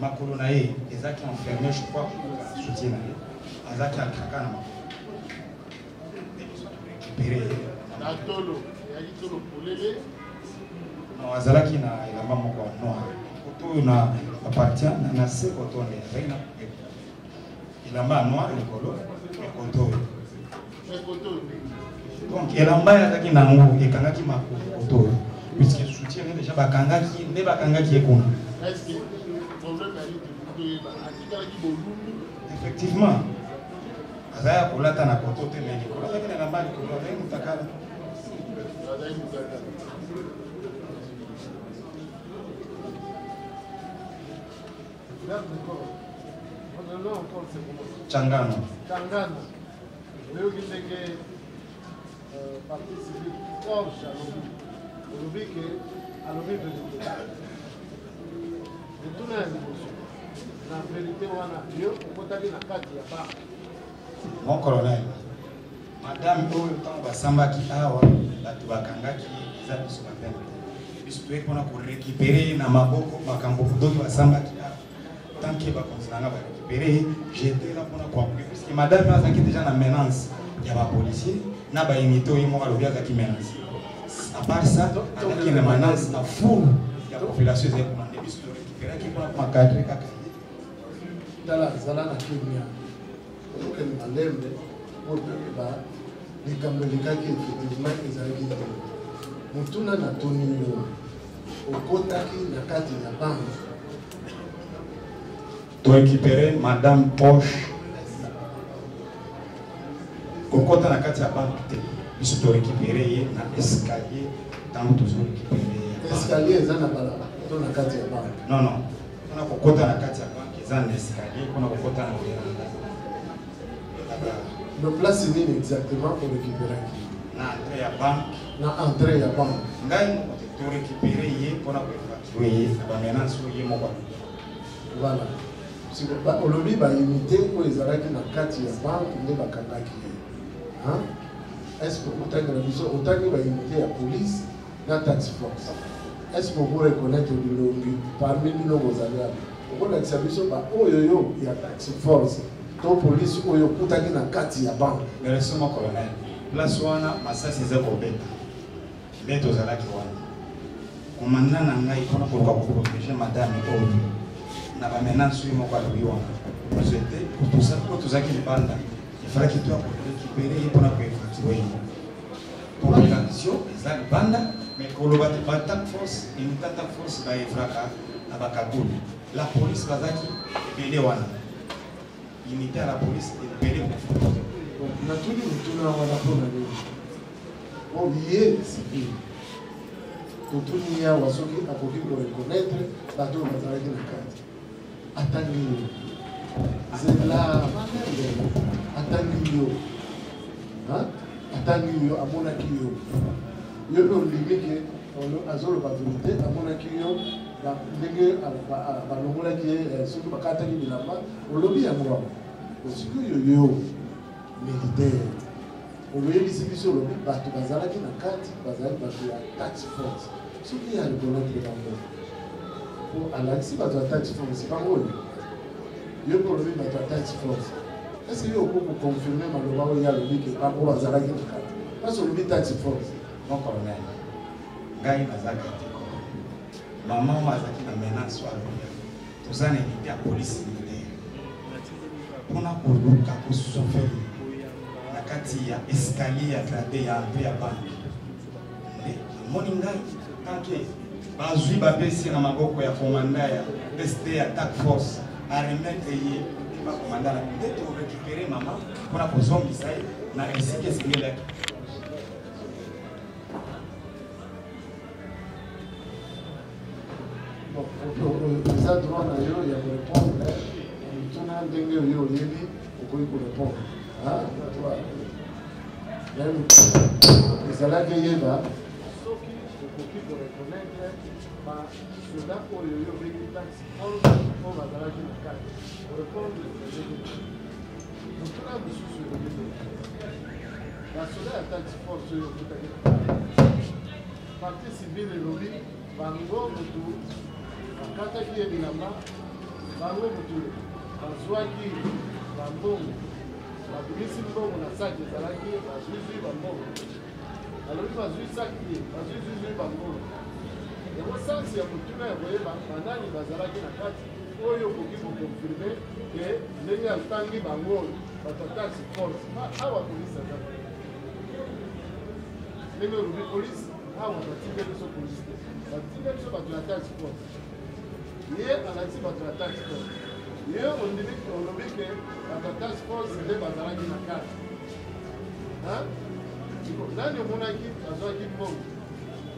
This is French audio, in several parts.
makolo na ye ezaki enfermé je crois soutien na ye azaki akaka na makolo récupéré na tolo yaki tolo polele non azalaki na elamba moko noir koto na appartient na se koto ne azalaki na elamba noir likolo koto donc elamba azalaki nango ekangaki makolo koto puisque soutien déjà bakangaki ne bakangaki ekuna. Est-ce que le problème est effectivement azaya kolata na koto te mais likolo azalaki na elamba likolo azalaki mutakala Changano. Changano. Leo kindenge partie civile Porsche alobi que alobi vérité. De tout na na vérité wana yo okotaki na kati ya ba. Mon colonel. Madame oyo tant basambaki awa batu bakangaki eza biso bapembe. Biso toyekona ko récupérer na maboko makambo doki basambaki awa. Tant que bakonzinanga ba récupérer, j'étais là pour appuyer parce que madame azaki déjà na menace ya ba policier na ba imito yi mo alobi azaki menace. À part ça, azaki na menace na foule ya population za pour demander biso récupérer qui pour cadrer kaka. Dala zala na kimia. Donc elle malembe pour ba likambelikaki effectivement ezalaki te. Mutuna na toni yo okotaki na kati ya banque. Tu récupérer Madame Poche. Kokota na kati ya banque. Biso tu récupérer na escalier tant que tu récupérer. Escalier eza na bala. To na kati ya banque. Non non. On a kokota na kati ya banque eza na escalier, on a kokota na veranda. Le place est exactement pour récupérer. Na entrée ya banque. Na entrée ya banque. Ngai tu récupérer yé pour évacuer ba menace yé moko. Voilà. Si on le dit, imiter pour les arrêts dans le quartier de la banque, il y a est-ce que vous avez imiter la police, la tax force? Est-ce que vous reconnaissez parmi nous vos alliés? Vous avez dit, il y a tax force. La police, il y a dans le quartier de la banque. Mais laissez-moi, colonel. La soana, massa, c'est un problème. Bête aux alliés. Commandant Nanga, il faut protéger madame et na ba menace yo moko aliwa c'était pour tout ça pour tout ça qui banda il fallait que tu aies récupérer pour la préfecture population ezali banda mais koloba te batak force une tatak force ba efraka na bakabul la police bazaki ebele wana unité à la police ebele na tuni mutuna wana pona ni obiye civil kutuni ya wasoki akoki ko reconnaître bato bazalaki na kati Atangio, Zela, Atangio, Atangio, Amonakio. Yo le limite, azolo ba vérité, Amonakio, la nègre, balongola qui est sur le bacatani de la main, au lobby à moi. Aussi que yo militaire. Au lieu de se sur le lobby, Batu Bazala qui n'a quatre, Bazal Batu à tax force. Ce qui a le connaître dans le si tu as tax force, c'est pas bon. Il y a un problème avec ta tax force. Est-ce que vous pouvez confirmer que il y a le dit que par rapport à Zalaki parce que le tax force. Non, colonel. Gaï Nazaki. Maman Mazaki na menace soit tout ça n'est pas la police militaire. On a pour nous qu'à souffrir. La kati ya escalier à gratter à entrer à banque. Moningai, tant que bazui babesi na maboko ya komanda ya ST attack force a remettre yé ba komanda na peut récupérer maman pour la kozongisa na risque singela bon ça droit na yo ya répondre tuna ndenge yo yebi okoki ko répondre ah toi même ezala ke yeba okoki ko reconnaître ba soda oyo yo veki tax on va dans la kati répondre tuna bisusu ba soda ya tax force yo kutaki partie civile lobby bango mutu bakataki ye bilamba bango mutu bazwaki bambongo babimisi mbongo na saki ezalaki bazwizwi bambongo alobi bazwi saki bazwizwi bambongo yango sansi ya motuna ya koyeba banani bazalaki na kati oyo okoki kokonfirme ke ndenge atangi bango oyo bato ya taxe force awa polisi aza ndenge olobi polisi awa batinge biso polisi te batinge biso bato ya taxe force ye alati bato ya taxe force ye olobi ke bato ya taxe force nde bazalaki na kati nani omonaki azwaki mbongo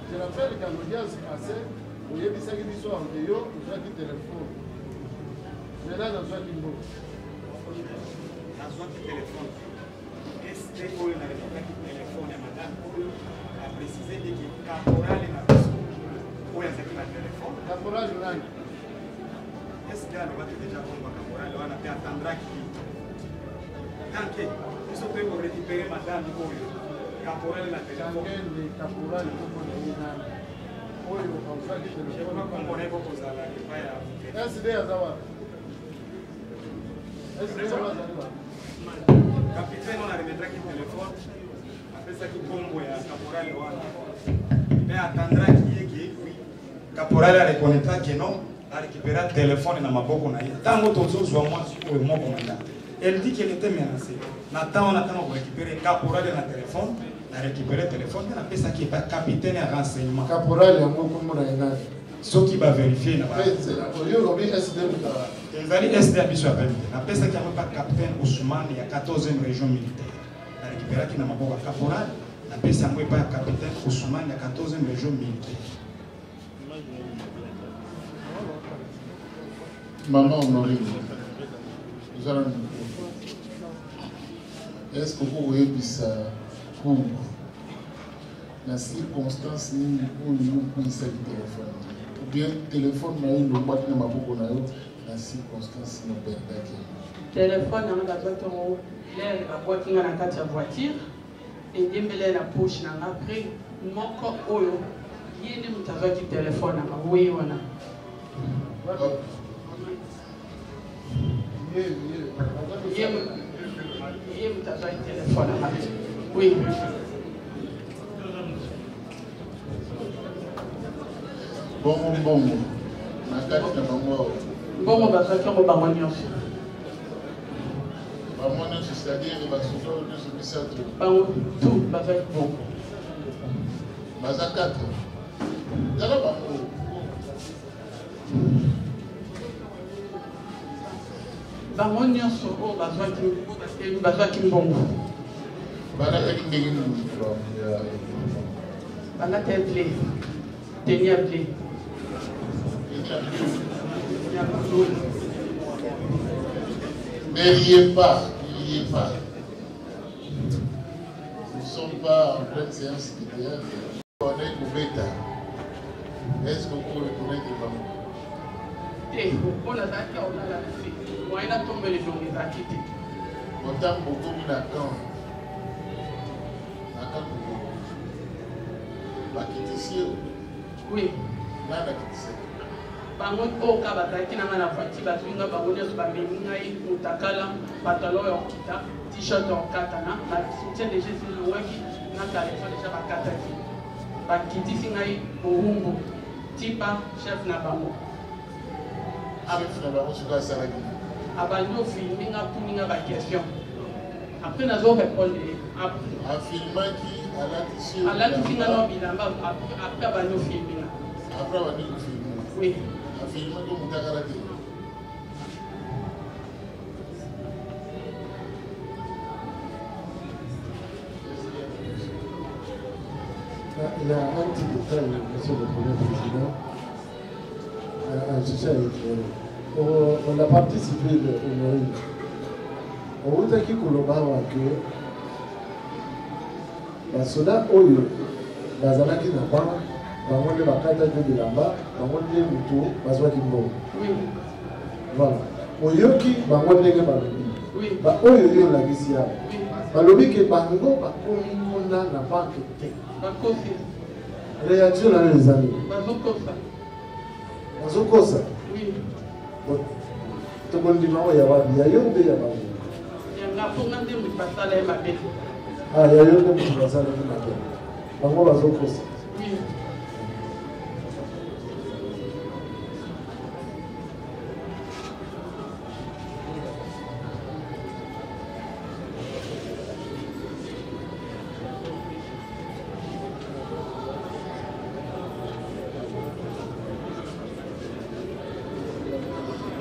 je rappelle qu'à l'audience passée oyebisaki biso ante yo ozwaki telefone maintenant nazwaki mbongo nazwaki telefone este oyo nalekaki telefone ya madame oyo aprécise eke caporale na biso oyo azalaki na telefone caporale nani eske alobaki deja komba caporale wana mpe atendraki tanke biso mpe korécupere madame oyo caporale na telefone caporale komona ye nani oyo azwaki telefone kombona eko kozala epai ya sd aza wapi capitaine on a remettraki telefone apesaki kombo ya caporale wana mpe atendraki yeke caporale arekonetraki non arécupéra telefone na maboko na ye ntango tozozwa mwasi oyo moko na nda elle dit qu'elle était menacée na ntango na ntango korécupere caporale na telefone na récupéré telefone mpe napesaki capitaine ya renseignement caporale yango komona ye nani soki baverifie na oyo olobi sd ezali sd ya biso ya pembe napesaki yango mpa capitaine Ousmane ya 14e région militaire narécupéraki na maboko ya caporal napesi yango epai ya capitaine Ousmane ya 14e région militaire. Maman Honorine, est-ce que vous voyez ça pour la circonstance où il s'agit de téléphone ou bien téléphone na une boîte na maboko na yo la circonstance no perdaki téléphone na bato to l'air la boîte na kati ya voiture et dembele na poche na après moko oyo yende mutazaki téléphone na oui wana ye mutazaki téléphone na oui bongo na kati na bango bongo bazwaki yango bango nyonso c'est-à-dire basolo nyonso misato bango tout bazwaki bongo baza 4 tala bango bango nyonso oyo bazwaki mbongo balataki ndenge nini balata ya ble teni ya ble mais il n'y est pas. Nous ne sommes pas en pleine séance militaire. On est au bêta. Est-ce que vous pouvez reconnaître les mamans? On a dit qu'on a la fille. Moi, il a tombé les gens, il a quitté. Autant beaucoup de Nakan. Nakan beaucoup. La quitter oui. Là, la quitter. Bango ko ka bataki na na voiture bazinga bango nyonso bamemi ngai mutakala pantalon ya kita t-shirt ya katana ba soutien de Jésus longaki na téléphone déjà bakataki bakitisi ngai bohumbu tipa chef na bango chef na bango suka salaki abanyo filmi nga tuninga ba question après nazo répondre a filmaki ala tisinga no bilamba après abanyo filmi nga après abanyo filmi oui afirma que mutakala te il y a un petit détail, monsieur le Premier Président, à chercher à éclairer. On a participé de Honorine. On vous a dit que les soldats Oyo, Bazalaki n'a pas. Bango nde bakata de bilamba bango nde mutu bazwaki mbongo voilà oyoki bango ndenge balobi ba oyo yo olakisi awa balobi ke bango bakomi kuna na banke te réaction na yo ezali bazokosa to ko ndima o ya wapi ya yonde ya ba ya ngaponga nde mutu basala ye mabe ah ya yonde mutu basala ye mabe bango bazokosa oui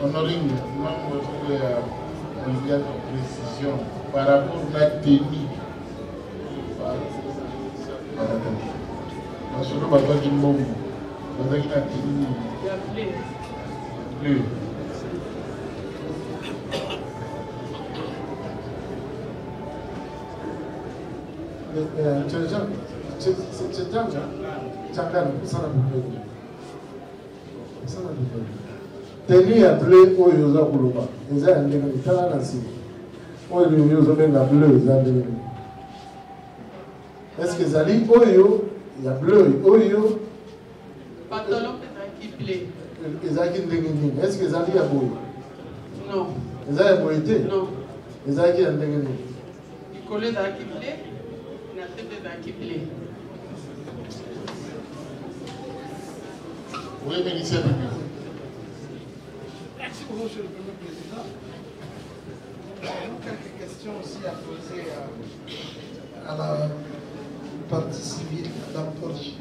Honorine, membre de la précision par rapport à la tenue. Parce que nous avons dit mot, nous avons dit la tenue. Bleu. Tenu ya bleu oyo oza koloba eza ya ndenge nini tala na nsima oyo oyo ozobenga bleu eza ndenge nini est ce que ezali oyo ya bleu oyo pantalon ezalaki bleu ezalaki ndenge nini est ce que ezali ya boye non eza ya boye te non ezalaki ya ndenge nini likolo ezalaki bleu na se mpe ezalaki bleu Oui, ministère public. Merci beaucoup, Monsieur le Premier Président. Quelques questions aussi à poser à la partie civile, Madame Porsche.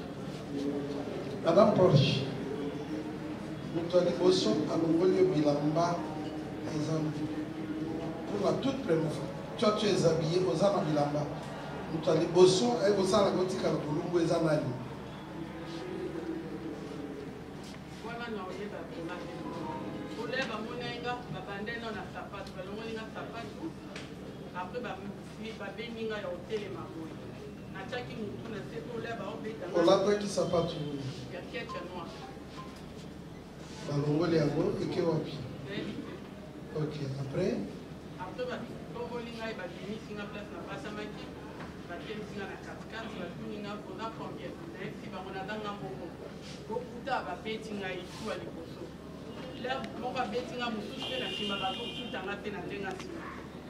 Madame Porsche, nous avons liboso à l'Ongolio Bilamba, pour la toute première fois. Toi, tu es habillé aux Zana Bilamba. Nous avons liboso et aux Zana Gotika, pour les Zanani. koleba monenga babande no na sapatu balongolinga sapatu après babeninga ya hotelema boye natiaki mutu na se toleba obetanga olataki sapatu ya kecha noir balongoli yango eke wapi ok après tobolinga ye babimisinga place na basamaki batemisinga na katikati batuninga oza combien nayebisi bango nazanga moko bokuta babeti ngai tuwa liboso moko abetinga mosusu mpe na nsima bazokutanga mpe na ndenge nsima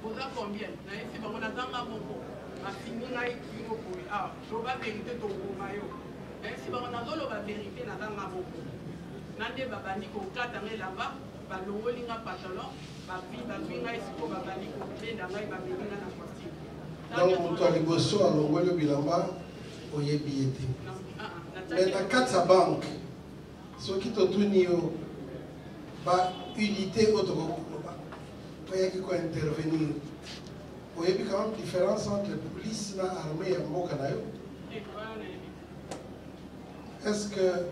oza combien nayebisi bango nazanga moko basimi ngai kino boye awa loba verité tokoma yo nayebisi bango nazoloba verité nazanga moko na nde babandi kokata ngai elamba balongolinga pantalon bazwi ngai siko babandi kobenda ngai babelinga na costume donc moto ya liboso alongoli bilamba oyebi ye te mais na kati ya banke soki totuni yo baunité oyo tokokoloba oyaki kointervenir oyebi quand même différence entre police na armée ya mboka na yo est ce que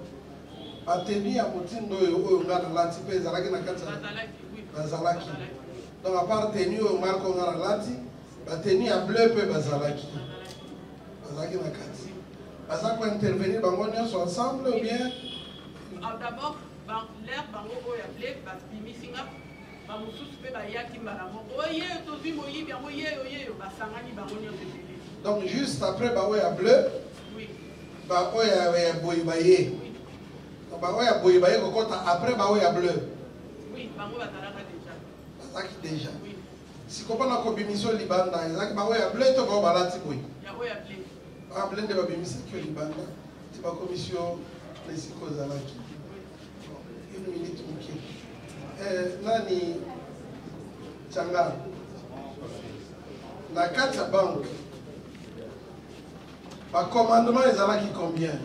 bateni ya motindo oyo nga nalati mpe ezalaki na kati bazalaki donc apart teni oyo marko nga nalati bateni ya bleu mpe bazalaki na kati baza kointervenir bango nyonso ensemble ou bien d'abord l'air bango oyo ya bleu bapimisinga bamosusu mpe bayaki mbala moko oyeyo tozwi moyibi yango yeyo basangani bango nyonso ebele donc juste après baoyo ya bleu baoyo ya boye baye baoyo ya boye baye kokota après baoyo ya bleu bango bazalaki déjà siko mpona kobimisa libanda ezalaki baoyo ya bleu to bao balati boye bleu nde babimisaki yo libanda ti bakomisio na esika ozalaki une minute moke nani Changa na kati ya banque bacommandement ezalaki combien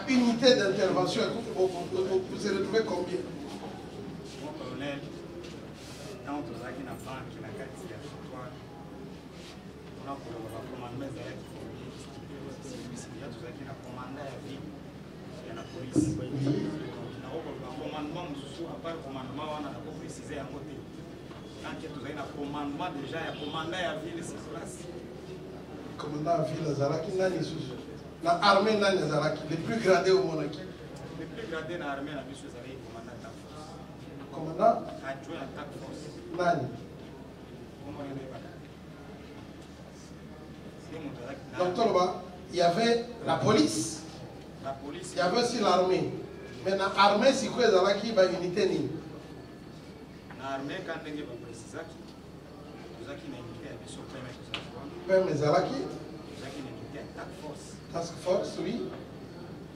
unité d'intervention vous se retrouvez combien colonel tant tozalaki na banque na kati ya territoire mpona koloba bacommandement ezalaki ya tozalaki na commandant ya ville ya na police nakokoba commandement mosusu apart commandement wana nakoprécise yango te tanke tozali na commandement déjà ya commandant ya ville sur place commandant ya ville azalaki nani lisusu na armée nani azalaki le plus gradé omonaki le plus gradé na armée na biso ezalaki commandant task force commandant adjoint ya task force nani donc toloba il y avait la police il y avait aussi l'armée mais na armée sikoyo ezalaki ba unité nini armée quand ndenge ba précisaki tozaki na unité ya biso peme tozaki Peme ezalaki tozaki na unité ya task force oui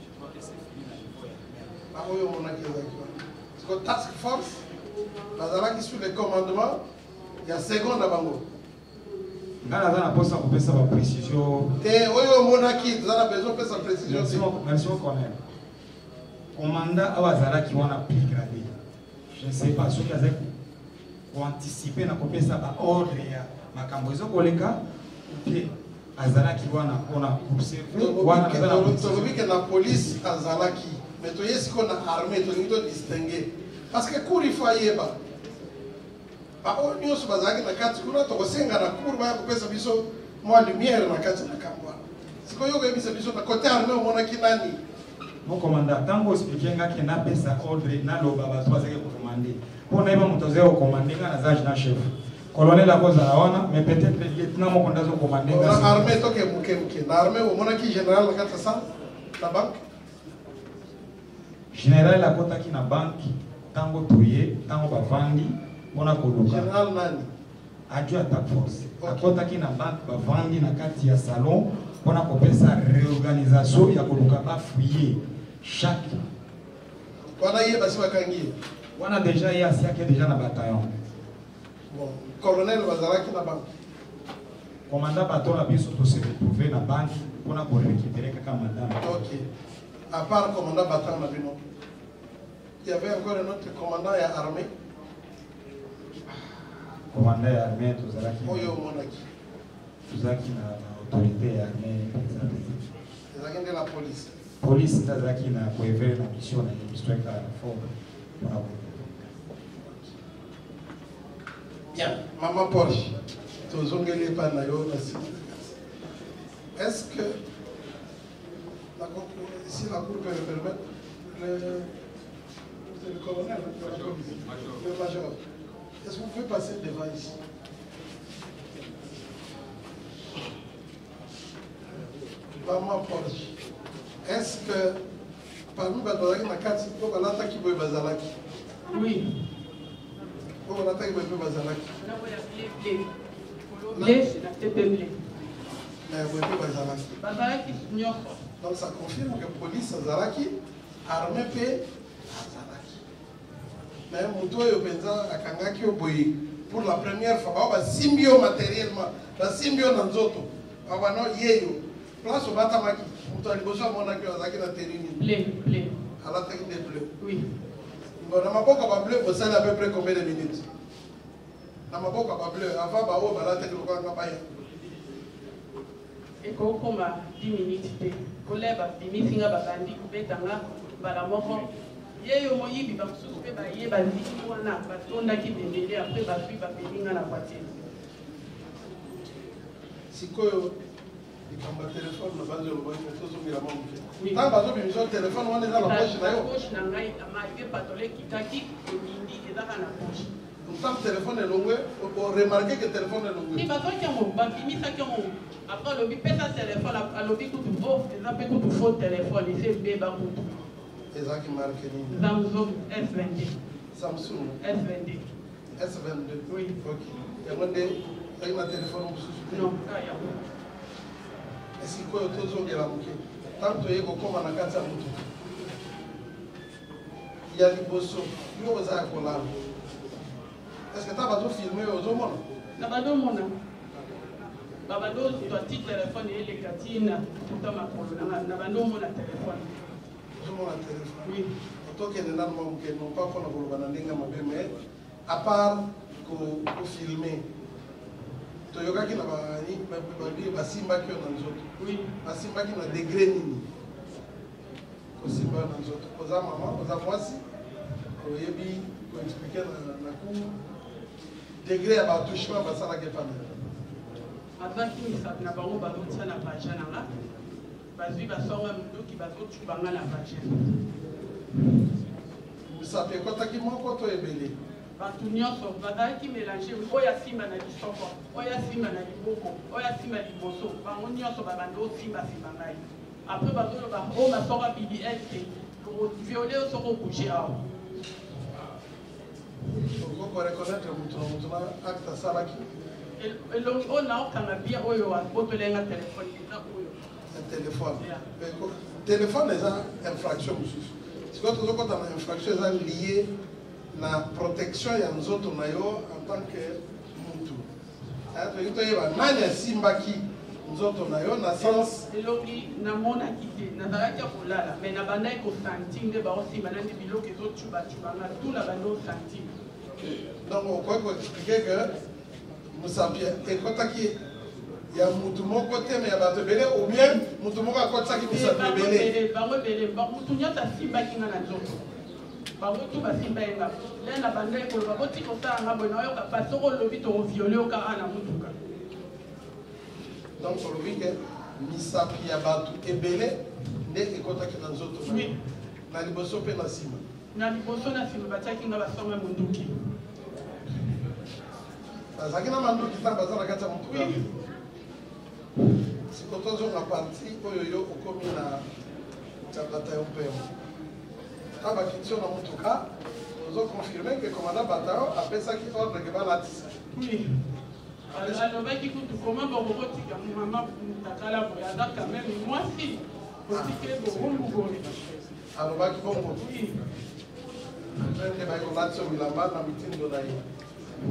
je crois que c'est fini na niveau ya armée ba oyo monaki ezalaki wana parce que task force bazalaki sur le commandement ya second na bango nga naza na posa kopesa ba précision te oyo monaki toza na besoin pesa précision merci au colonel commandant awa azalaki wana plus gradé je ne sais pas soki azali koanticipe na kopesa baordre ya makambo ezokoleka mpe azalaki wana mpona tolobi ke na police azalaki mais toye siko na armée tolingi todistingue parce que cour il faut ayeba baoyo nyonso bazalaki na kati kuna tokosenga na cour baya kopesa biso mwa lumière na kati na kambo wana sikoyo koyebisa biso na côté armée omonaki nani mon commandant ntango oexplike ngaki napesa ordre naloba bato bazaki kokomande mpo nayeba moto azali kokomande nga naza adjudant chef colonel akozala wana mais peut-être lieutenant moko nde azokomande na armée toke moke na armée omonaki général na kati sa na banque général akotaki na banque ntango toye ntango bavandi mpona koluka général nani adjoint attaque force akotaki na banque bavandi na kati ya salon mpona kopesa réorganisation ya koluka bafuye chaque wana ye basi bakangi wana déjà ye asiaki déjà na bataillon bon colonel bazalaki na banque commandant bato na biso tose retrouve na banque mpona korécupérer kaka madame ok à part commandant bataillon na bino il y avait encore un autre commandant ya armée commandant ya armée tozalaki oyo omonaki tozalaki na autorité ya armée ezalaki nde la police police tazalaki na koevere na mission na biso eka fort mpona bien maman Porsche tozongeli epai na yo na site est-ce que si la cour peut le permettre le colonel le major est-ce que vous pouvez passer devant ici maman Porsche est-ce que parmi bazalaki na kati po balataki boye bazalaki Oui. po balataki boye mpe bazalaki bazalaki nyonso donc ça confirme que police azalaki armée mpe azalaki mais moto oyo mpenza akangaki yo boye pour la première fois bao basimbi yo matériellement basimbi yo na nzoto babano yeyo place obatamaki moto ya liboso amonaki yo azalaki na tenue alataki nde bleu bon na maboko ya bableu bosali à peu près combien de minutes na maboko ya bableu avant baoyo balataki lokwanga baya ekokoma 10 minutes te koleba bimisinga babandi kubetanga mbala moko yeyo moyibi bamosusu mpe baye baziki wana batondaki bendele apres bazwi bapelinga na voiture sikoyo likambo ya telefone na bazo elobaki tozongela mwa moke ntango bazobimisa telefone wana eza na poche na yo poche na ngai amaive patole ekitaki emindi ezaka na poche ntango telefone elongwe oremarke ke telefone elongwe bazwaki yango babimisaki yango apres alobi pesa telefone alobi kutu eza mpe kutu faux telefone ese ebeba kutu ezalaki marke nini Samsung S22 Samsung S22 S22 oui ok yango nde ezalaki na telefone mosusu non yango esikoyo tozongela moke ntango toye kokóma na kati ya motuka ya liboso yo oza ya kolala estce ta bazofilme oyo ozomona na badomona babadozwa ti telefone eleka ntina kuta makolo na bandomona telefone ozomona telefone oui otokende nanu mwa moke non pas mpona koloba na ndenge mabe mais à part kofilme toyokaki na basimbaki yo na nzoto basimbaki na degré nini kosimba yo na nzoto oza mama oza mwasi oyebi koexplike na cour degré ya batouchement basalaki epana azwaki misapi na bango bazotia na baja nanga bazwi basonga mindoki bazotubanga na baja misapi ekotaki moko to ebele bato nyonso bazalaki mélange oyo asimba na lisoko oyo asimba na liboko oyo asimba liboso bango nyonso babanda osimbasimba ngai apres bazoloba oyo basoka BBS te viole oyo soko obouge awa faut reconnaître mon acte salaki. Et l'on a quand même bien oyo à botoler un téléphone. Un téléphone. Téléphone est une infraction. Si vous avez une infraction liée à la protection de nous autres en tant que Moutou. Nani ya simbaki nzoto na yo na sens elobi na mona kite na dalaki kolala mais na bandai ko santine ba aussi banani biloko ezo chuba na tout la bando santine. Donc on peut expliquer que Moussapia ekotaki ya mutu moko te mais ya bato belé ou bien mutu moko akotaki Moussapia belé bango belé ba mutu nyata simbaki na nzoto. Bango tout ba simba yenga là na bandai ko ba boti ko sa ngabo na yo ka pasoko lobi to violer ka ana mutuka. Donc, pour le week-end, Misapi Yabatu Ebele, ne ekotaki na nzoto. Oui. Na liboso pe na sima. Na liboso na sima bataki nga basonga munduki. Bazaki na manduki ta bazana kati ya mutuka. Sikotozo na parti oyo yo okomi na chakata yo pemo. Aba kitio na mutuka, ozo confirmer que commandant Batao apesaki ordre que balatisa. Oui. Alors, comment vous retirez maman Takala Boyada quand même, moi si, vous dites que vous mourrez. Alors,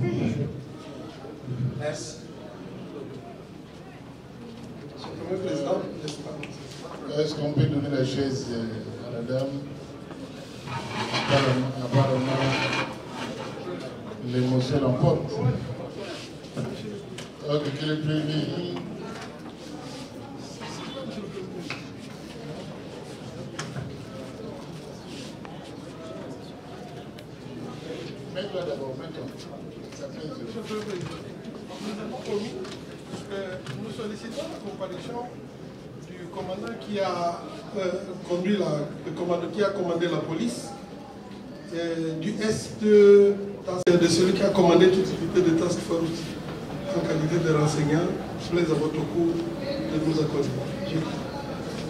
oui. Merci. Est-ce qu'on peut donner la chaise à la dame? Apparemment, l'émotion l'emporte. Ok, qui est prévu? Mets-toi d'abord, mets-toi. Ça fait Nous avons promis que nous sollicitons la comparution du commandant qui a qui a commandé la police, du Est de celui qui a commandé toute l'unité de task force en qualité de renseignant sur les avocats de nous accorder.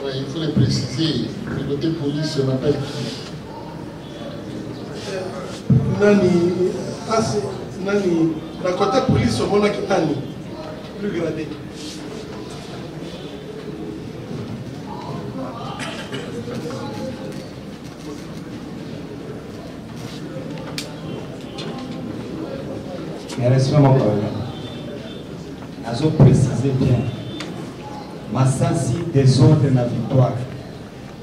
Oui, il faut les préciser. Le côté police, on appelle Nani, la côté police, on a qui Nani, plus gradé. Merci mon collègue. Je préciser bien. Massassi désordre de la victoire.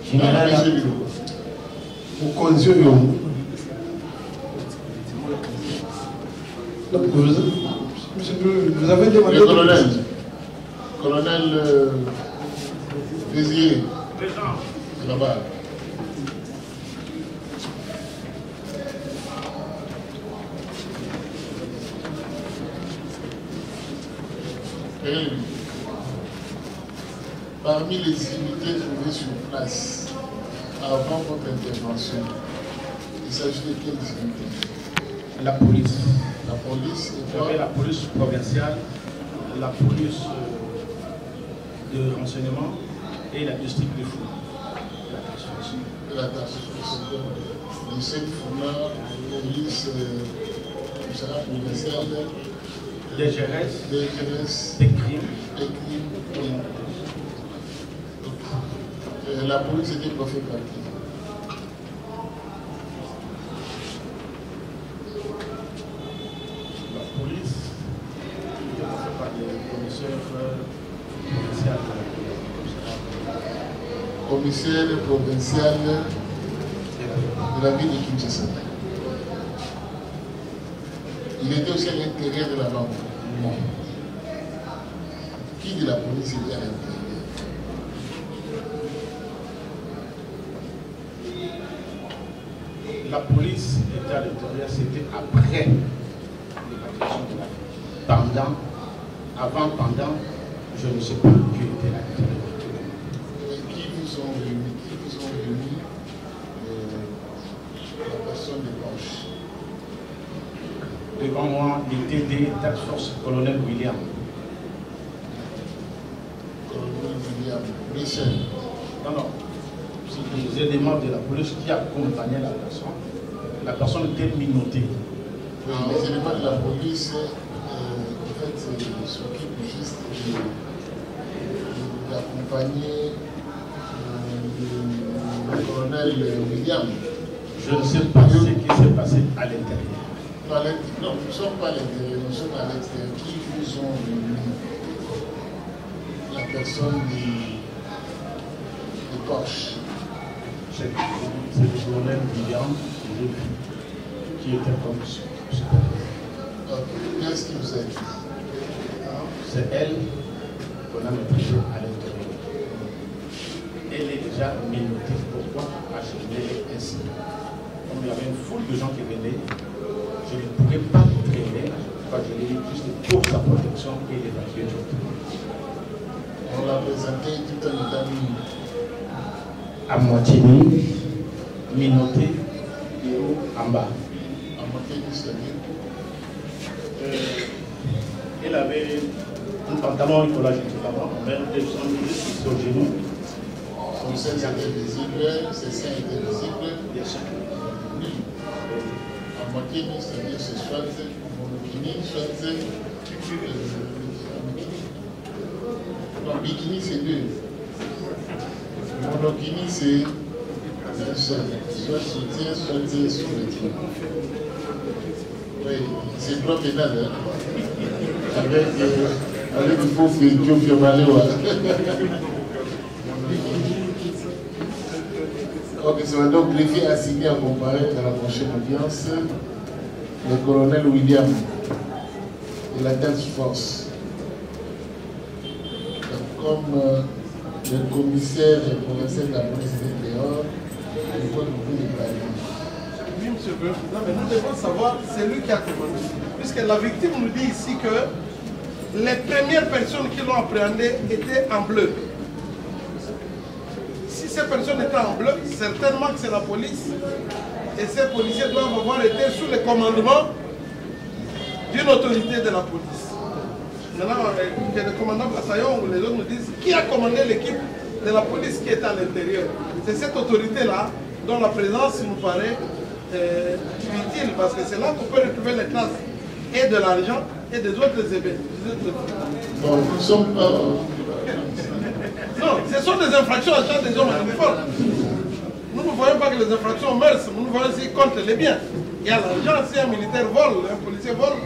Général. Au conseil, vous avez demandé. Le colonel. Colonel Désiré. Là-bas. Parmi les unités trouvées sur place avant votre intervention, il s'agit de quelles unités? La police. La police et quoi? La police provinciale, la police de renseignement et la district de fou. La task force. Lycée de Founa, police provinciale. DGRS, des crimes. La police était pas fait par qui? La police était pas fait par les commissaires provinciaux. Commissaire provincial de la ville de Kinshasa. Il était aussi à l'intérieur de la banque. Non. Qui de la police était à l'intérieur? La police était à l'intérieur, c'était après l'évacuation de la ville. Pendant, avant, pendant, je ne sais pas qui était à l'intérieur. Qui vous ont réunis la personne de Blanche? Devant moi, il TD Task Force, colonel William. Colonel William, Michel. Non. C'est des éléments de la police qui accompagnaient la personne. La personne était minottée. Les éléments de la police, en fait, s'occupent juste d'accompagner le colonel William. Je ne sais pas ce qui s'est passé à l'intérieur. Non, nous ne sommes pas à l'intérieur, nous sommes à l'extérieur. Qui vous ont réuni? La personne des Porsche. C'est le colonel William qui était comme supérieur. Qu'est-ce qui vous a dit? C'est elle qu'on a maîtrisée à l'intérieur. Elle est déjà minotive. Pourquoi acheminer ainsi? Comme il y avait une foule de gens qui venaient, je ne pouvais pas traîner. Je l'ai dit juste pour sa protection et l'évacuer directement. On l'a présenté tout en état nu. À moitié nu, minoté et en bas. À moitié nu, c'est-à-dire elle avait un pantalon collage différent, même des sur le genou. Son sein était visible, ses seins étaient visibles. Bien sûr. À moitié nu, c'est-à-dire c'est soit monokini, soit non, bikini c'est deux. Monokini c'est un seul. Soit soutien, soit sous-vêtement. Oui, c'est trop pénal, hein. Avec le faux félicien Fiamalewa. Ok, ça va donc greffier assigné à comparaître à la prochaine audience le colonel William de la Task Force. Comme le commissaire provincial de la police est dehors, il faut nous déclarer. Oui, monsieur le Président, mais nous devons savoir, c'est lui qui a commandé. Puisque la victime nous dit ici que les premières personnes qui l'ont appréhendé étaient en bleu. Si ces personnes étaient en bleu, certainement que c'est la police. Et ces policiers doivent avoir été sous le commandement d'une autorité de la police. Maintenant, le commandant Blassaillon ou les autres nous disent qui a commandé l'équipe de la police qui est à l'intérieur. C'est cette autorité-là dont la présence nous paraît utile, parce que c'est là qu'on peut retrouver les traces et de l'argent et des autres événements. Bon, nous sommes pas... Non, ce sont des infractions à charge des hommes en uniforme. Nous ne voyons pas que les infractions meurent, nous voyons s'ils comptent les biens. Il y a l'argent, si un militaire vole, un policier vole,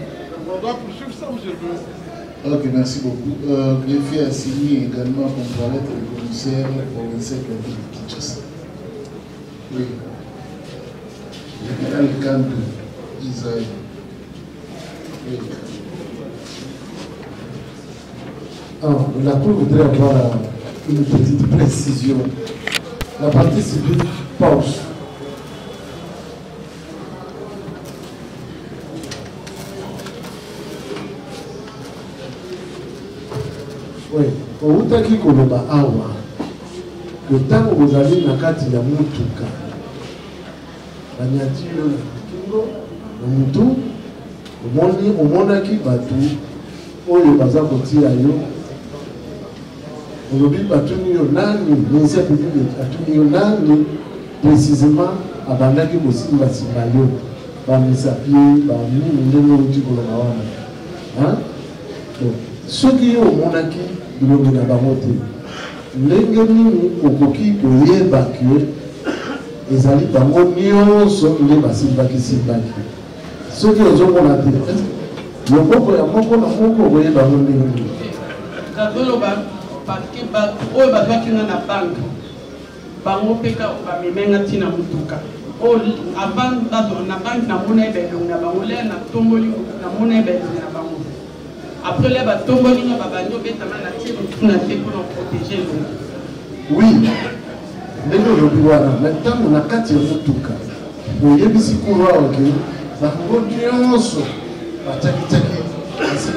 on doit poursuivre ça, monsieur le Président. Ok, merci beaucoup. Greffier a signé également comparaître le commissaire provincial de la ville de Kinshasa. Oui. Général Kandu, Israël. Oui. Alors, la Cour voudrait avoir une petite précision. La partie civile Porsche. Oui, outaki koloba awa que tant vous allez na kati ya mutuka banyati yo kingo na mutu omonaki batu oyo baza kotia yo olobi batuni yo nani ministère public atuni yo nani précisément abandaki kosimbasimba yo bamisapie bamini ndenge outi koloba wana soki yo omonaki bilongi na bango te ndenge nini okoki koyeba ke ezali bango nyonso nde basimbaki soki ozomona te loboko ya moko na moko okoyeba yango ndenge nini kazoloba parke oyo bazwakinga na banke bango mpeka bamemenga ntina motuka avant na banke namona eba elongi na bango lea na tomboli namona eba elongi na bango après là batomboli nga babandi obetama na tie motu na te mpona protéger elongi. oui ndenge olobi wana na ntango na kati ya motuka oyebisi kolo awa ke bango nyonso batiakitiaki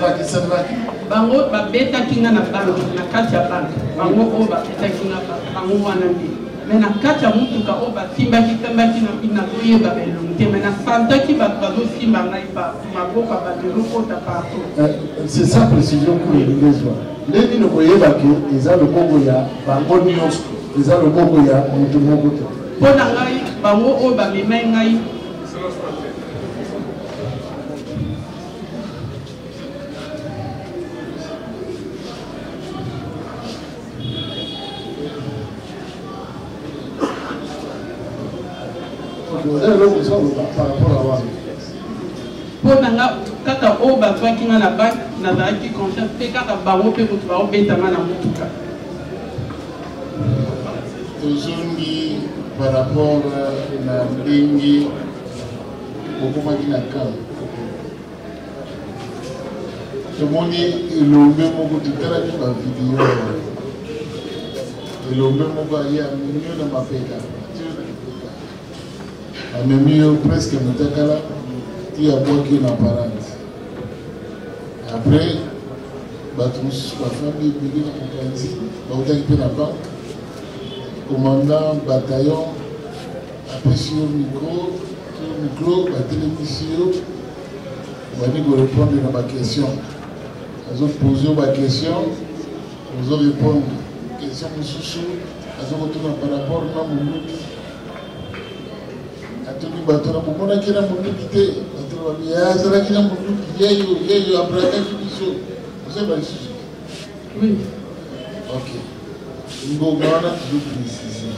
basimbaki bango babetaki nga na banke na kati ya banke bango oyo babetaki nga bango wana nde me na kati ya motuka oyo basimbaki kambaki nazoyeba belongi te me nasantaki bato bazosimba ngai maboko ya babelo kota partout. C'est ça précision pour les besoins. Les gens ne voyaient pas que les gens le Congo ya bango nyonso les gens le Congo ya mutu moko te. Pona ngai bango oyo bamemai ngai par rapport à moi. Pour nanga kaka o batwaki nga na bac nazalaki confiance mpe kaka bango mpe moto baobetanga na motuka. Tozongi par rapport na ndenge okomaki na camp. Tomoni elombe moko totalaki bavideo elombe moko aye amemi yo na mapeka amemi yo presque motakala ti abwaki yo na parade. Après bato mosusu bafami ebele na mopanzi bautaki mpe na banke. Commandant bataillon apesi yo micro batelemisi yo bani korépondre na baquestion azopose yo baquestion ozorépondre question mosusu azokotuna par rapport na monuki atoki bato na bomonaki na monuki te bato na babi azalaki na monuki yeyo abrakaki biso ozeba lisusu. Ok. Ngonga wana toujours préciser.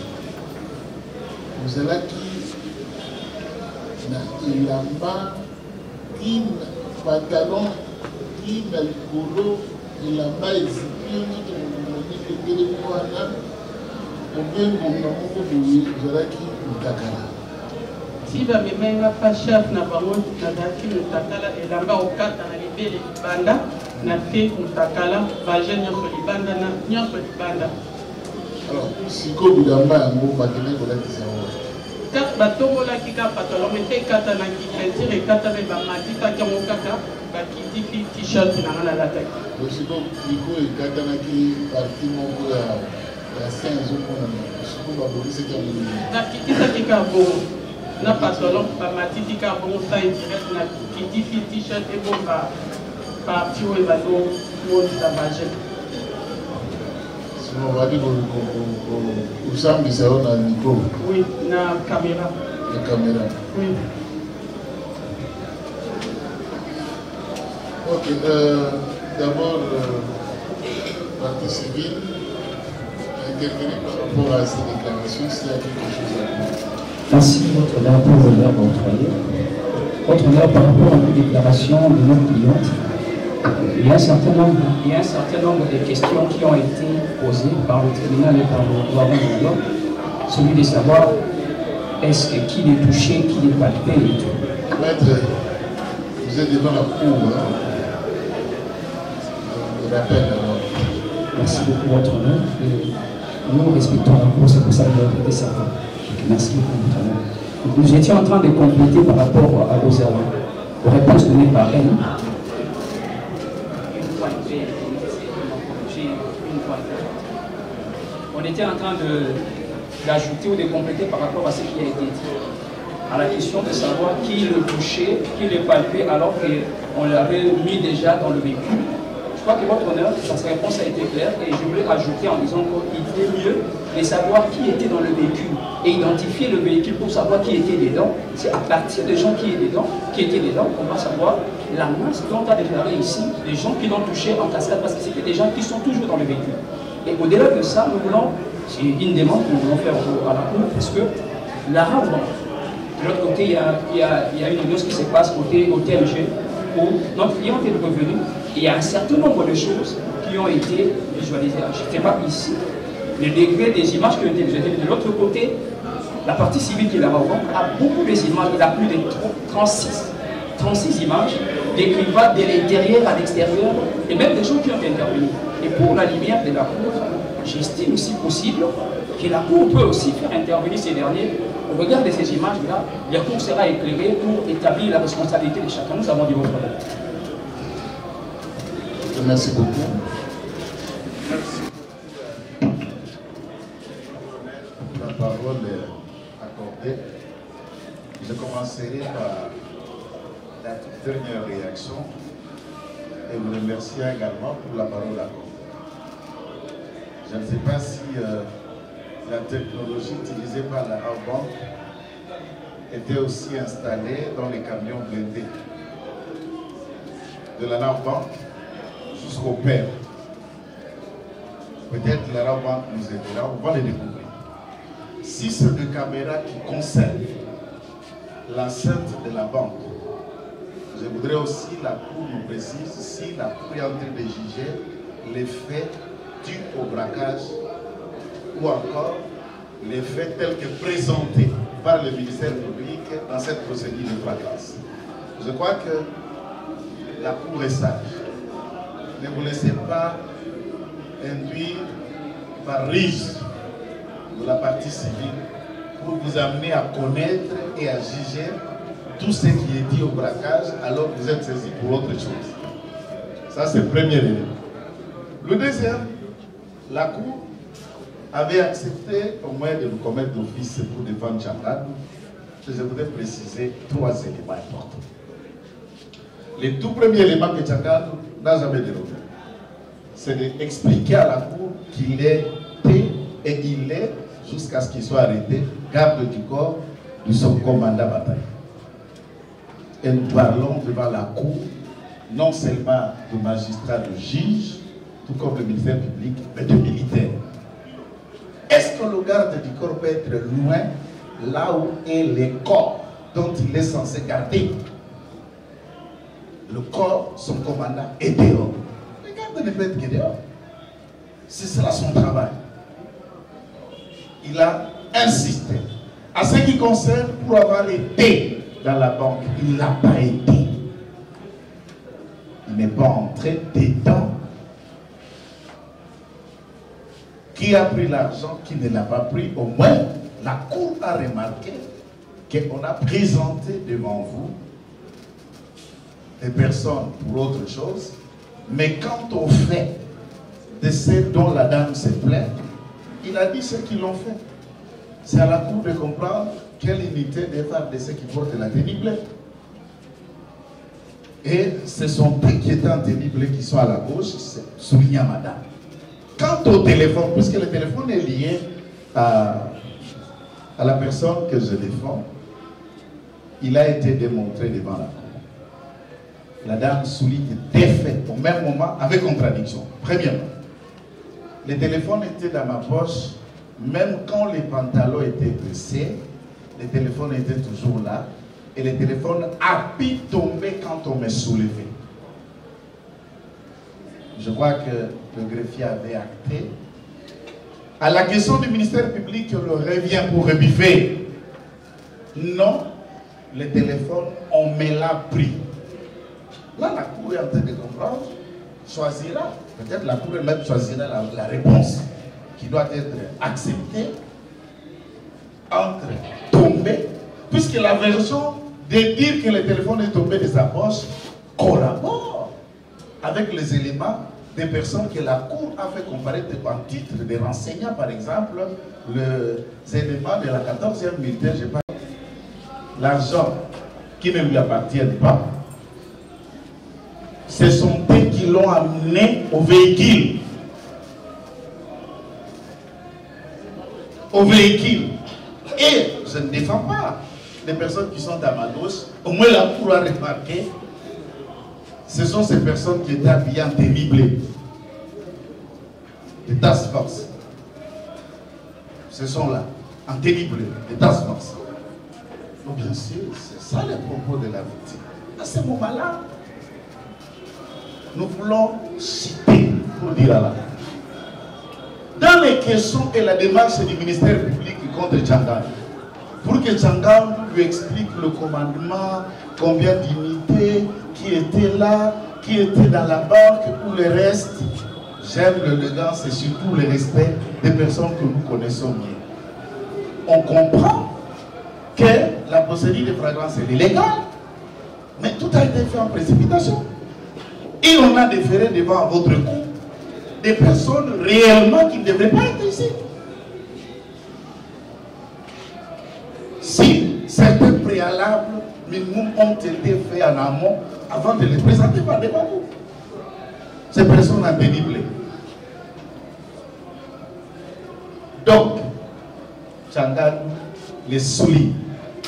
Vous allez qui na ilamba qui pantalon qui na likolo ilamba ezipi nzoto moni kekele wana obengo na moko boye ozalaki mutakala. Si bamemenga pa chef na bango nazalaki mutakala elamba okata na libele libanda na te mutakala baje nyonso libanda na nyonso libanda. Alors, si vous avez un peu de car batombolaki ka pantalon mete kata na kitentire kata na bamatita kiango kaka bakitiki t-shirt na nga nalataki. Siko liko ekatanaki parti moko ya saint ezomonana siko babongisi kiango nakitisaki ka bongo na pantalon bamatiti ka bongo sa indirect na kitiki t-shirt ebonga parti oyo bazomonisa baje. On va dire au samedi, ça on a un micro. Oui, la caméra. La caméra. Oui. Ok, d'abord, partie civile, intervenir par rapport à ces déclarations, s'il y a quelque chose à dire. Merci, votre honneur, pour l'honneur d'octroyer. Votre honneur, par rapport à une déclaration de notre cliente, il y a un certain nombre de questions qui ont été posées par le tribunal et par le doyen de l'homme, celui de savoir est-ce que qui est touché, qui est palpé et tout. Maître, vous êtes devant la cour, hein? Je rappelle alors. Merci beaucoup, votre honneur. Nous respectons la cour, c'est pour ça que nous avons prêté serment. Merci beaucoup, votre honneur. Nous étions en train de compléter par rapport à aux réponses données par elle. On était en train d'ajouter ou de compléter par rapport à ce qui a été dit, à la question de savoir qui le touchait, qui le palpait, alors qu'on l'avait mis déjà dans le véhicule. Je crois que votre honneur, sa réponse a été claire et je voulais ajouter en disant qu'il était mieux de savoir qui était dans le véhicule et identifier le véhicule pour savoir qui était dedans. C'est à partir des gens qui étaient dedans qu'on va savoir la masse dont a déclaré ici, les gens qui l'ont touché en cascade, parce que c'était des gens qui sont toujours dans le véhicule. Et au-delà de ça, nous voulons, c'est une demande que nous voulons faire à la cour, parce que la rame, de l'autre côté, il y a une audience qui se passe côté au TMG, où notre client est revenu, et il y a un certain nombre de choses qui ont été visualisées. Je ne sais pas ici, le degré des images qui ont été visualisées. De l'autre côté, la partie civile qui est là-bas a beaucoup des images, il a plus de 36 images, décrivant de l'intérieur à l'extérieur, et même des gens qui ont intervenu. Et pour la lumière de la cour, j'estime aussi possible que la cour peut aussi faire intervenir ces derniers. Au regard de ces images-là, la cour sera éclairée pour établir la responsabilité de chacun. Nous avons dit votre problème. Merci beaucoup. La parole est accordée. Je commencerai par la toute dernière réaction et vous remercier également pour la parole accordée. Je ne sais pas si la technologie utilisée par la Bank était aussi installée dans les camions blindés. De la Bank jusqu'au père. Peut-être la Bank nous aidera, on va les découvrir. Si c'est des caméras qui concernent l'enceinte de la banque. Je voudrais aussi la Cour nous précise si la Cour est en train de juger les faits dus au braquage ou encore les faits tels que présentés par le ministère public dans cette procédure de flagrance. Je crois que la Cour est sage. Ne vous laissez pas induire par risque de la partie civile pour vous amener à connaître et à juger tout ce qui est dit au braquage alors que vous êtes saisi pour autre chose. Ça, c'est le premier élément. Le deuxième, la Cour avait accepté au moins de nous commettre d'office pour défendre Tchangane. Je voudrais préciser 3 éléments importants. Le tout premier élément que Tchangane n'a jamais dérogé, c'est d'expliquer à la Cour qu'il était et il est, jusqu'à ce qu'il soit arrêté, garde du corps de son commandant bataille. Et nous parlons devant la Cour, non seulement de magistrats, de juges, tout comme le ministère public, mais de militaires. Est-ce que le garde du corps peut être loin, là où est le corps dont il est censé garder? Le corps, son commandant, est dehors. Le garde ne peut être que dehors. C'est cela son travail. Il a insisté. À ce qui concerne, pour avoir été dans la banque, il n'a pas été. Il n'est pas entré dedans. Qui a pris l'argent, qui ne l'a pas pris, au moins la Cour a remarqué qu'on a présenté devant vous des personnes pour autre chose, mais quant au fait de ceux dont la dame se plaint, il a dit ce qu'ils l'ont fait. C'est à la Cour de comprendre quelle unité des femmes de ceux qui portent la tenue bleue. Et ce sont eux qui étaient en tenue bleue qui sont à la gauche, souligne à madame. Quant au téléphone, puisque le téléphone est lié à la personne que je défends, il a été démontré devant la Cour. La dame souligne des faits au même moment avec contradiction. Premièrement, le téléphone était dans ma poche, même quand les pantalons étaient baissés, le téléphone était toujours là, et le téléphone a pu tomber quand on me soulevait. Je crois que le greffier avait acté. À la question du ministère public, on le revient pour rebiffer. Non, le téléphone, on me l'a pris. Là, la Cour est en train de comprendre, choisira, peut-être la Cour elle-même choisira la réponse qui doit être acceptée entre tomber, puisque la version de dire que le téléphone est tombé de sa poche collabore avec les éléments des personnes que la Cour a fait comparaître en titre de renseignants, par exemple, les éléments de la 14e militaire, je parle, l'argent qui ne lui appartient pas. Ce sont eux qui l'ont amené au véhicule. Au véhicule. Et je ne défends pas les personnes qui sont à ma gauche. Au moins la Cour a remarqué. Ce sont ces personnes qui étaient habillées en tenue bleue. Les task force. Ce sont là, en tenue bleue, les task force. Donc bien sûr, c'est ça le propos de la victime. À ce moment-là, nous voulons citer pour dire à la dans les questions et la démarche du ministère public contre Tchangane, pour que Tchangane lui explique le commandement, combien d'unités, qui étaient là, qui étaient dans la banque, ou le reste, j'aime l'élégance et surtout le respect des personnes que nous connaissons bien. On comprend que la procédure de flagrance est illégale, mais tout a été fait en précipitation. Et on a déféré devant votre cour des personnes réellement qui ne devraient pas être ici. Si certains préalables minimum ont été faits en amont avant de les présenter par devant vous. Ces personnes en tenue bleue. Donc, Tchangane les souligne.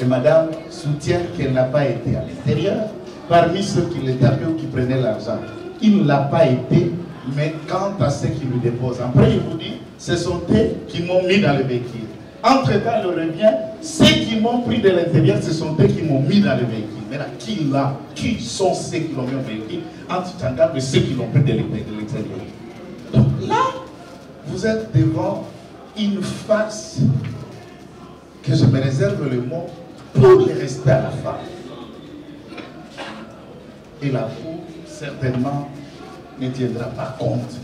Et madame soutient qu'elle n'a pas été à l'intérieur. Parmi ceux qui les tapaient ou qui prenaient l'argent, il ne l'a pas été, mais quant à ceux qui lui déposent, après il vous dit, ce sont eux qui m'ont mis dans le véhicule. Entre-temps, il revient. Ceux qui m'ont pris de l'intérieur, ce sont eux qui m'ont mis dans le véhicule. Maintenant, qui sont ceux qui l'ont mis au véhicule? Entre Tchanga et ceux qui l'ont pris de l'extérieur. Donc là, vous êtes devant une farce que je me réserve le mot pour le respect à la femme. Et la Cour, certainement, ne tiendra pas compte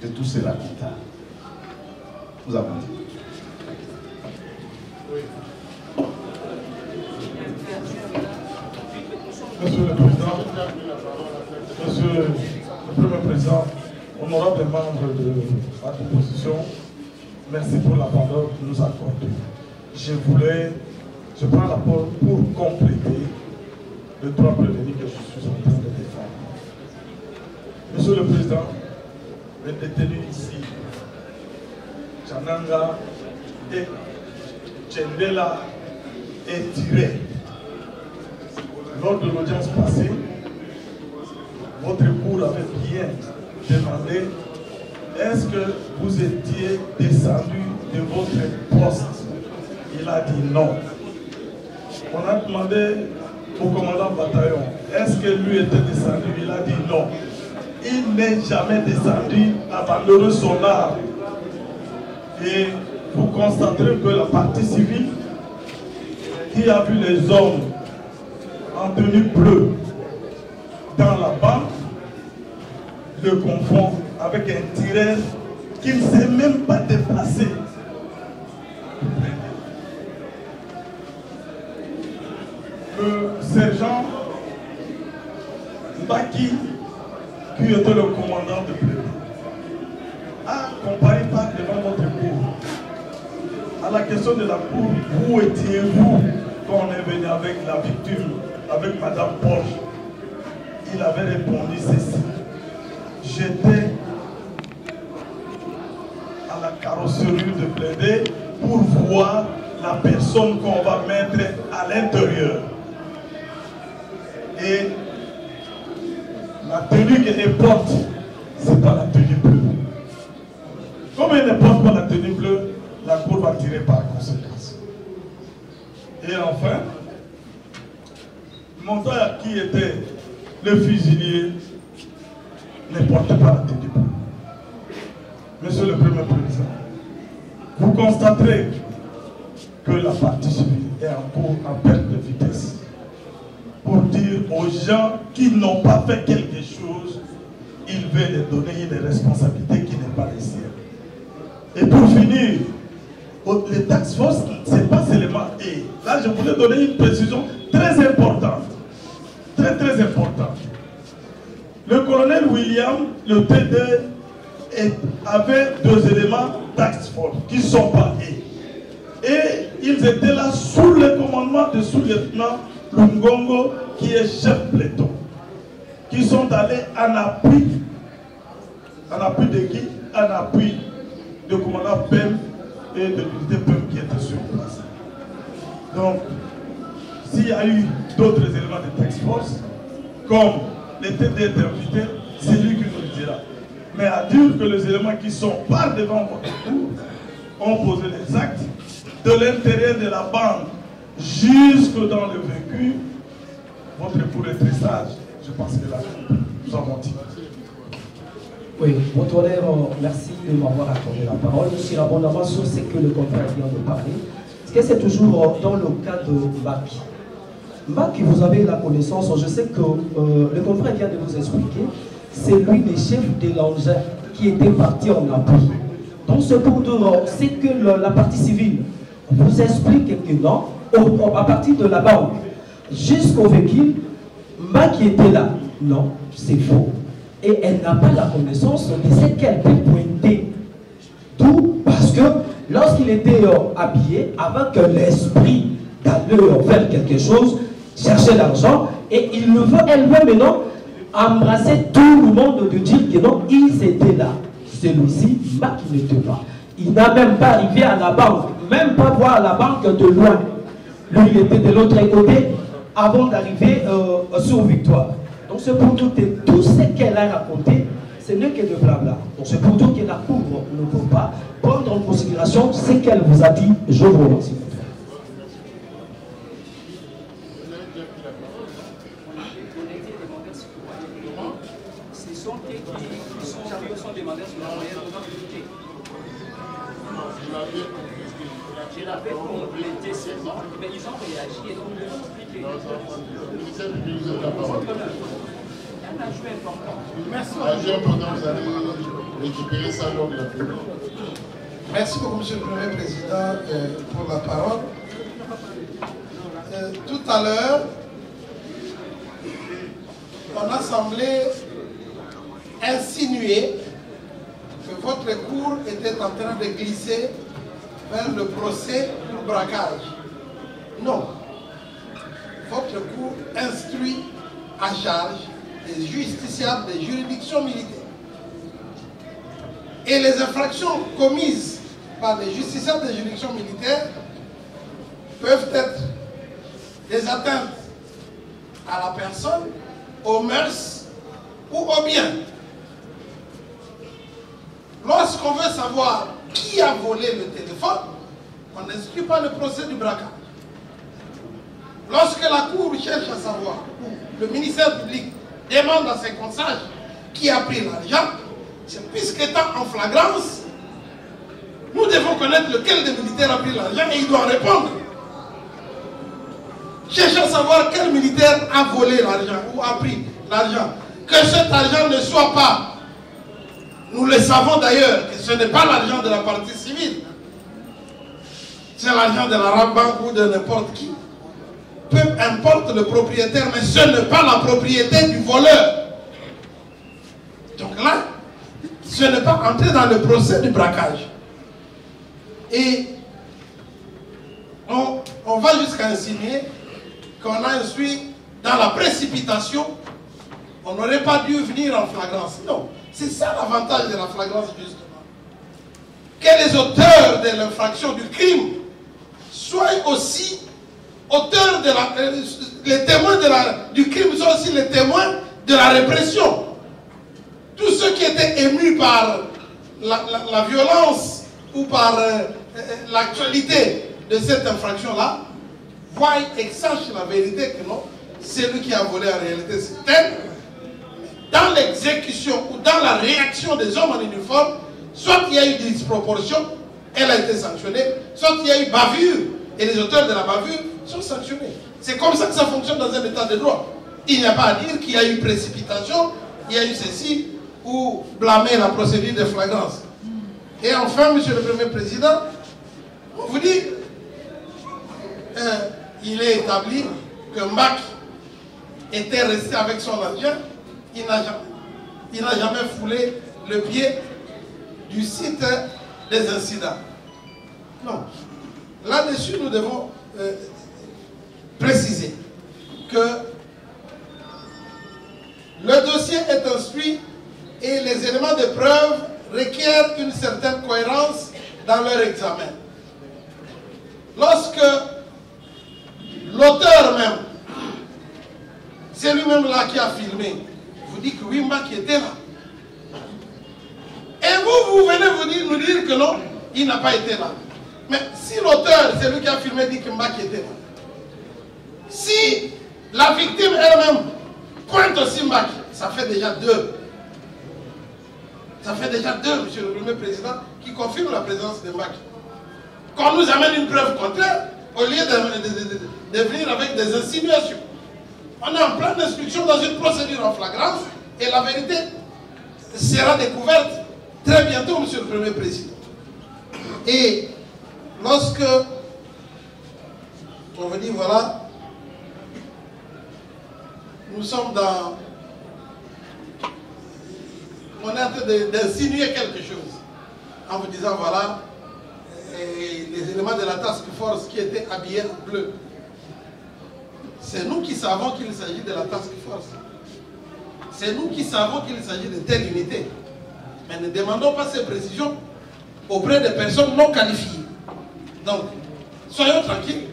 de tout cela qu'on a. Vous avez dit. Oui. Monsieur le Président, Monsieur le Premier Président, honorables membres de la composition, merci pour la parole que nous accordez. Je prends la parole pour compléter les trois prévenus que je suis en train de défendre. Monsieur le Président, les détenus ici, Tchananga et Tchendela est tiré. Lors de l'audience passée, votre cour avait bien demandé est-ce que vous étiez descendu de votre poste? Il a dit non. On a demandé au commandant bataillon est-ce que lui était descendu? Il a dit non. Il n'est jamais descendu, abandonné son arme. Et vous constaterez que la partie civile qui a vu les hommes en tenue bleue dans la banque le confond avec un tireur qui ne s'est même pas déplacé. Le sergent Mbaki, qui était le commandant de Plébé, a comparé par devant votre cour. À la question de la cour, où étiez-vous quand on est venu avec la victime, avec Madame Porsche? Il avait répondu ceci: j'étais à la carrosserie de Plébé pour voir la personne qu'on va mettre à l'intérieur. Et la tenue qu'elle porte, ce n'est pas la tenue bleue. Comme elle ne porte pas la tenue bleue, la cour va tirer par conséquence. Et enfin, Montagne, qui était le fusilier, ne portait pas la tenue bleue. Monsieur le Premier Président, vous constaterez que la partie civile est en perte de vitesse pour dire aux gens qui n'ont pas fait quelque chose, il veut leur donner une responsabilité qui n'est pas la sienne. Et pour finir, les task force, ce n'est pas seulement. Et là, je voulais donner une précision très importante. Très, très importante. Le colonel William, le TD, avait deux éléments task force qui ne sont pas et ils étaient là sous le commandement de sous-lieutenant Lungongo, qui est chef peloton, qui sont allés en appui de qui? En appui de commandant PEM et de l'unité PEM qui étaient sur place. Donc, s'il y a eu d'autres éléments de task force, comme les TD invité, c'est lui qui nous le dira. Mais à dire que les éléments qui sont par devant votre cour ont posé les actes de l'intérieur de la bande jusque dans le véhicule, votre cour est très sage. Je pense que là, nous avons menti. Oui, votre honneur, merci de m'avoir accordé la parole. Je suis abondamment sur ce que le confrère vient de parler. Parce que c'est toujours dans le cas de Mbaki. Mbaki, vous avez la connaissance, je sais que le confrère vient de vous expliquer, c'est lui le chef de l'engin qui était parti en appui. Donc ce pour c'est que la partie civile vous explique que non, à partir de la banque jusqu'au véhicule, Mbaki était là. Non, c'est faux. Et elle n'a pas la connaissance de ce qu'elle peut pointer. Tout parce que lorsqu'il était habillé, avant que l'esprit d'aller faire quelque chose, chercher l'argent, et il le veut, elle veut maintenant embrasser tout le monde de dire que non, ils étaient là. Celui-ci, Mbaki n'était pas. Il n'a même pas arrivé à la banque, même pas voir la banque de loin. Lui, il était de l'autre côté avant d'arriver sur Victoire. Donc c'est pour tout ce qu'elle a raconté, ce n'est que de blabla. Donc c'est pour dire que la Cour ne peut pas prendre en considération ce qu'elle vous a dit. Je vous remercie. Sont demandés sur la moyenne complétée. Je l'avais complété seulement, mais ils ont réagi et donc ils ont expliqué. Un ajout important. Merci. Ajout important, vous allez récupérer ça lors de la période. Merci beaucoup, Monsieur le Premier Président, pour la parole. Tout à l'heure, on a semblé insinuer que votre cour était en train de glisser vers le procès pour braquage. Non. Votre cour instruit à charge des justiciables des juridictions militaires. Et les infractions commises par les justiciables des juridictions militaires peuvent être des atteintes à la personne, aux mœurs ou aux biens. Lorsqu'on veut savoir qui a volé le téléphone, on n'instruit pas le procès du braquage. Lorsque la Cour cherche à savoir, ou le ministère public demande à ses conseils qui a pris l'argent, c'est puisqu'étant en flagrance, nous devons connaître lequel des militaires a pris l'argent et il doit répondre. Cherche à savoir quel militaire a volé l'argent ou a pris l'argent. Que cet argent ne soit pas, nous le savons d'ailleurs, que ce n'est pas l'argent de la partie civile. C'est l'argent de la Rabanque ou de n'importe qui. Peu importe le propriétaire, mais ce n'est pas la propriété du voleur. Donc là, ce n'est pas entrer dans le procès du braquage. Et on va jusqu'à insinuer qu'on a instruit dans la précipitation, on n'aurait pas dû venir en flagrance. Non, c'est ça l'avantage de la flagrance justement. Que les auteurs de l'infraction du crime soient aussi auteurs de la... les témoins du crime sont aussi les témoins de la répression. Tous ceux qui étaient émus par la violence ou par l'actualité de cette infraction-là, voient et sachent la vérité que non, c'est lui qui a volé en réalité, c'est elle. Dans l'exécution ou dans la réaction des hommes en uniforme, soit il y a eu des disproportions, elle a été sanctionnée, soit il y a eu bavure, et les auteurs de la bavure sont sanctionnés. C'est comme ça que ça fonctionne dans un état de droit. Il n'y a pas à dire qu'il y a eu précipitation, il y a eu ceci, ou blâmer la procédure de flagrance. Et enfin, Monsieur le Premier Président, on vous dit, il est établi que Mbak était resté avec son argent, il n'a jamais foulé le pied du site des incidents. Non. Là-dessus, nous devons préciser que le dossier est instruit et les éléments de preuve requièrent une certaine cohérence dans leur examen. Lorsque l'auteur même, c'est lui-même là qui a filmé, vous dit que oui, Mbak était là. Et vous venez nous dire que non, il n'a pas été là. Mais si l'auteur, c'est lui qui a filmé, dit que Mbak était là. Si la victime elle-même pointe aussi Mbak, ça fait déjà deux. Ça fait déjà deux, Monsieur le Premier Président, qui confirme la présence de Mbak. Quand on nous amène une preuve contraire, au lieu de venir avec des insinuations, on est en pleine instruction dans une procédure en flagrance et la vérité sera découverte très bientôt, Monsieur le Premier Président. Et lorsque on veut dire, voilà, nous sommes dans... On est en train d'insinuer quelque chose en vous disant, voilà, les éléments de la task force qui étaient habillés en bleu. C'est nous qui savons qu'il s'agit de la task force. C'est nous qui savons qu'il s'agit de telle unité. Mais ne demandons pas ces précisions auprès de personnes non qualifiées. Donc, soyons tranquilles.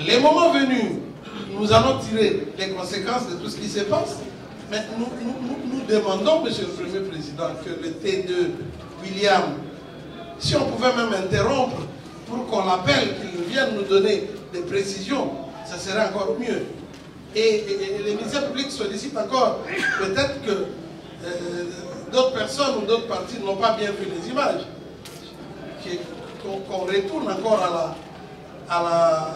Les moments venus, nous allons tirer les conséquences de tout ce qui se passe. Mais nous demandons, Monsieur le Premier Président, que le T2 William, si on pouvait même interrompre pour qu'on l'appelle, qu'il vienne nous donner des précisions, ça serait encore mieux. Et les ministères publics sollicitent encore, peut-être que d'autres personnes ou d'autres partis n'ont pas bien vu les images, qu'on retourne encore à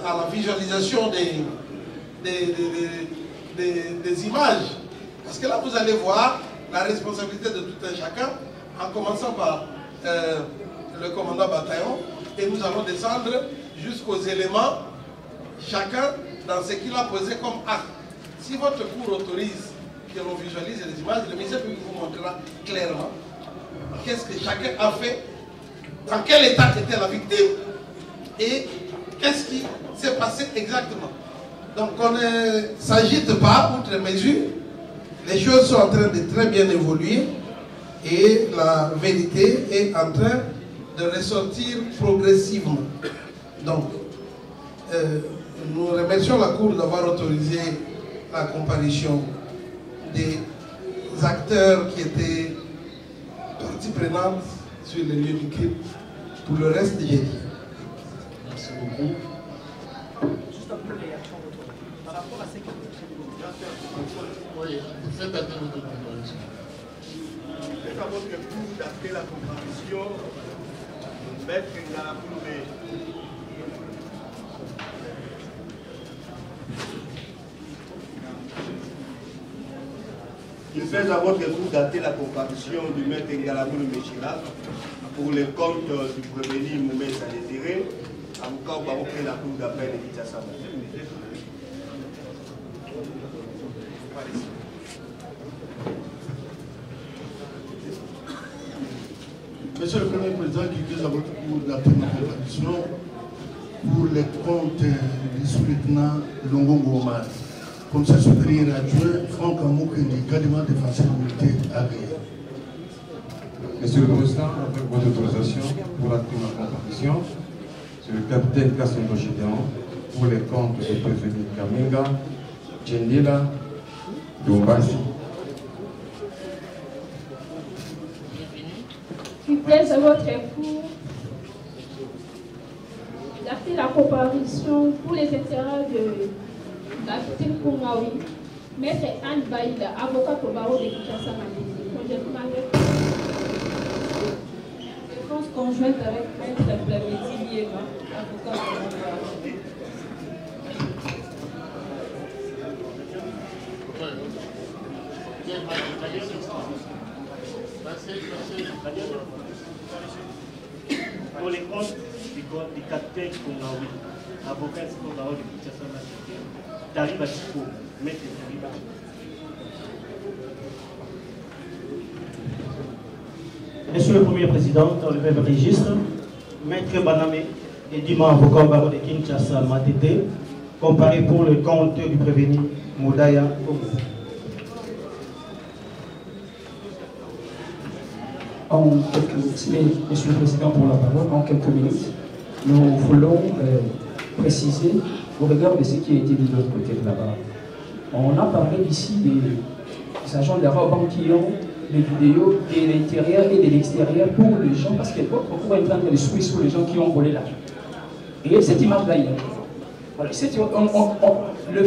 la visualisation des images. Parce que là, vous allez voir la responsabilité de tout un chacun, en commençant par le commandant bataillon, et nous allons descendre jusqu'aux éléments, chacun dans ce qu'il a posé comme acte. Si votre cour autorise que l'on visualise les images, le ministère public vous montrera clairement qu'est-ce que chacun a fait, dans quel état était la victime, et qu'est-ce qui s'est passé exactement. Donc on ne s'agite pas outre mesure. Les choses sont en train de très bien évoluer et la vérité est en train de ressortir progressivement. Donc, nous remercions la Cour d'avoir autorisé la comparution des acteurs qui étaient partie prenante sur les lieux du crime. Pour le reste, j'ai dit. Merci beaucoup. Juste un peu les réactions par rapport à ce que oui, faites atteindre votre compréhension. C'est à votre cours d'après la compréhension, Maître Ngalaboulou. Il fait à votre cours dater la comparution du Maître Ngalaboulou Mechila pour les comptes du prévenu Moumé Salétiré, avocat au barreau près la cour d'appel de Kinshasa. Monsieur le Premier Président, qui est à votre cours de la première comparution pour les comptes du sous-lieutenant Longongo Omar, comme ça supérieur adjoint Franck Amoukendi, gardement défenseur militaire à Ria. Monsieur le Président, avec votre autorisation pour la première comparution, c'est le capitaine Kassongo Gédéon pour les comptes du prévenu Kaminga, Djendila, Dombasi. Qui plaise à votre cours d'acter la comparution pour les intérêts de la victime Koungaoui, Maître Anne Baïda, avocat au barreau de Kinshasa Malaisie. Défense conjointe avec Maître Blamedi Liéva, avocat au barreau. Pour les comptes du capitaine Koungaoui, avocat au barreau de Kinshasa Malaisie, Tariba Chico, Maître Tariba. Monsieur le Premier Président, dans le même registre, Maître Baname Edima, avocat au barreau de Kinshasa Matete, comparé pour le compte du prévenu Moudaya Congo. En quelques minutes, Monsieur le Président, pour la parole, en quelques minutes, nous voulons préciser au regard de ce qui a été dit de l'autre côté de là-bas. On a parlé ici des agents de la banque qui ont les vidéos de l'intérieur et de l'extérieur pour les gens, parce que votre cours est en train de souiller sur les gens qui ont volé l'argent. Et cette image-là, il y a. Voilà, le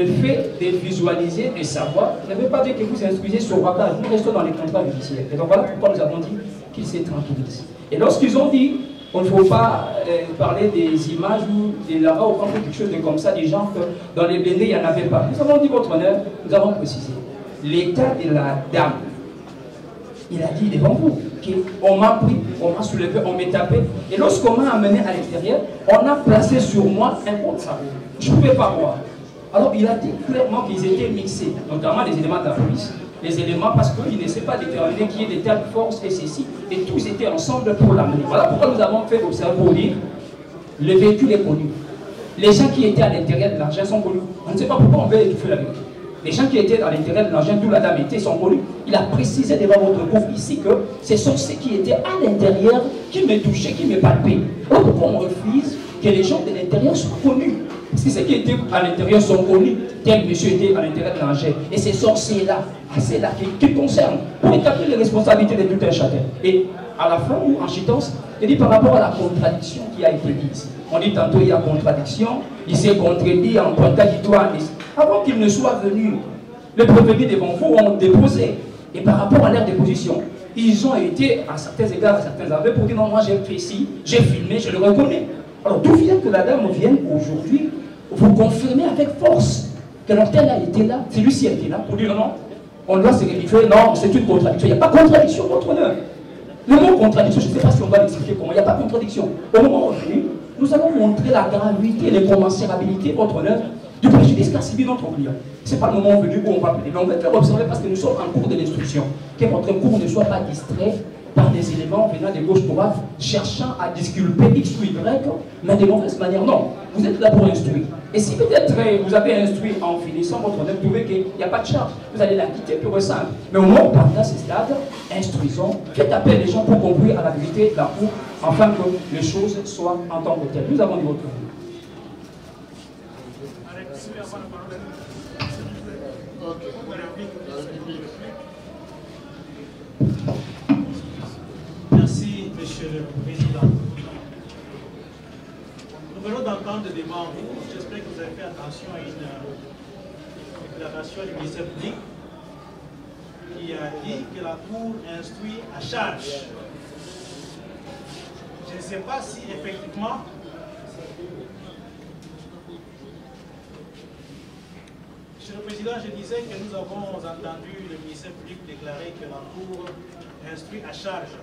fait de visualiser, de savoir, ne veut pas dire que vous instruisez sur Waka, nous restons dans les contrats judiciaires. Et donc voilà pourquoi nous avons dit qu'ils s'est tranquillisés. Et lorsqu'ils ont dit, on ne faut pas parler des images ou de là-bas ou quelque chose de comme ça, des gens que dans les blindés, il n'y en avait pas. Nous avons dit, votre honneur, nous avons précisé. L'état de la dame, il a dit devant vous, qu'on m'a pris, on m'a soulevé, on m'a tapé. Et lorsqu'on m'a amené à l'intérieur, on a placé sur moi un compte savon. Je ne pouvais pas voir. Alors il a dit clairement qu'ils étaient mixés, notamment les éléments de la police. Les éléments parce qu'il ne sait pas déterminer qui est de telle force et ceci. Et tous étaient ensemble pour l'amener. Voilà pourquoi nous avons fait observer pour dire le véhicule est connu. Les gens qui étaient à l'intérieur de l'argent sont connus. On ne sait pas pourquoi on veut étouffer la vérité. Les gens qui étaient à l'intérieur de l'argent, d'où la dame était, sont connus. Il a précisé devant votre groupe ici que ce sont ceux qui étaient à l'intérieur qui me touchaient, qui me palpaient. Alors pourquoi on refuse que les gens de l'intérieur soient connus? Parce que ceux qui étaient à l'intérieur sont connus. Tel monsieur était à l'intérieur de l'Angers. Et ces sorciers-là, c'est là qui concernent pour établir les responsabilités de tout un chacun. Et à la fin, en chitance, il dit par rapport à la contradiction qui a été dite. On dit tantôt il y a contradiction, il s'est contredit en pointant du doigt. Avant qu'il ne soit venu, les prévenus devant vous ont déposé. Et par rapport à leur déposition, ils ont été à certains égards, à certains aspects pour dire non, moi j'ai fait ci, j'ai filmé, je le reconnais. Alors d'où vient que la dame vienne aujourd'hui vous confirmer avec force que l'hôtel a été là, celui-ci a été là pour dire non, on doit se délivrer, non, c'est une contradiction. Il n'y a pas de contradiction, votre honneur. Le mot contradiction, je ne sais pas si on va l'expliquer comment, il n'y a pas de contradiction. Au moment venu, nous allons montrer la gravité, l'incommensurabilité, votre honneur, du préjudice qu'a subi notre client. Ce n'est pas le moment venu où on va plaider, mais on va faire observer parce que nous sommes en cours de l'instruction. Que votre cours ne soit pas distrait par des éléments venant de gauche-droite, cherchant à disculper X ou Y, mais de mauvaise manière. Non, vous êtes là pour instruire. Et si peut-être vous avez instruit en finissant votre honneur, vous trouvez qu'il n'y a pas de charge, vous allez la quitter pure et simple. Mais au moins, pendant ce stade, instruisons, faites appel les gens pour conclure à la vérité de la cour, afin que les choses soient en tant que telles. Nous avons dit votre avis. Merci, Monsieur le Président. Nous venons d'entendre devant vous, j'espère que vous avez fait attention à une déclaration du ministère public qui a dit que la Cour instruit à charge. Je ne sais pas si effectivement Monsieur le Président, je disais que nous avons entendu le ministère public déclarer que la Cour instruit à charge.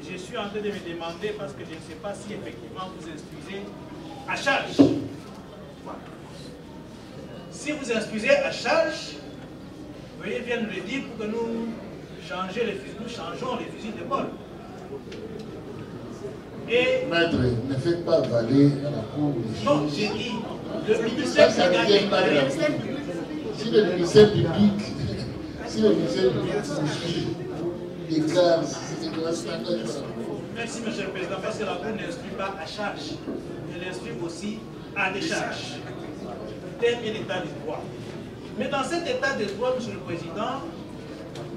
Je suis en train de me demander, parce que je ne sais pas si effectivement vous instruisez à charge. Voilà. Si vous instruisez à charge, veuillez bien nous le dire pour que nous changeons les fusils d'épaule. Et maître, ne faites pas avaler à la cour les choses. Non, j'ai dit, le ministère public si le ministère public déclare, c'est grâce à la Merci, Monsieur le Président, parce que la Cour n'instruit pas à charge, elle instruit aussi à décharge. Tel est l'état du droit. Mais dans cet état de droit, Monsieur le Président,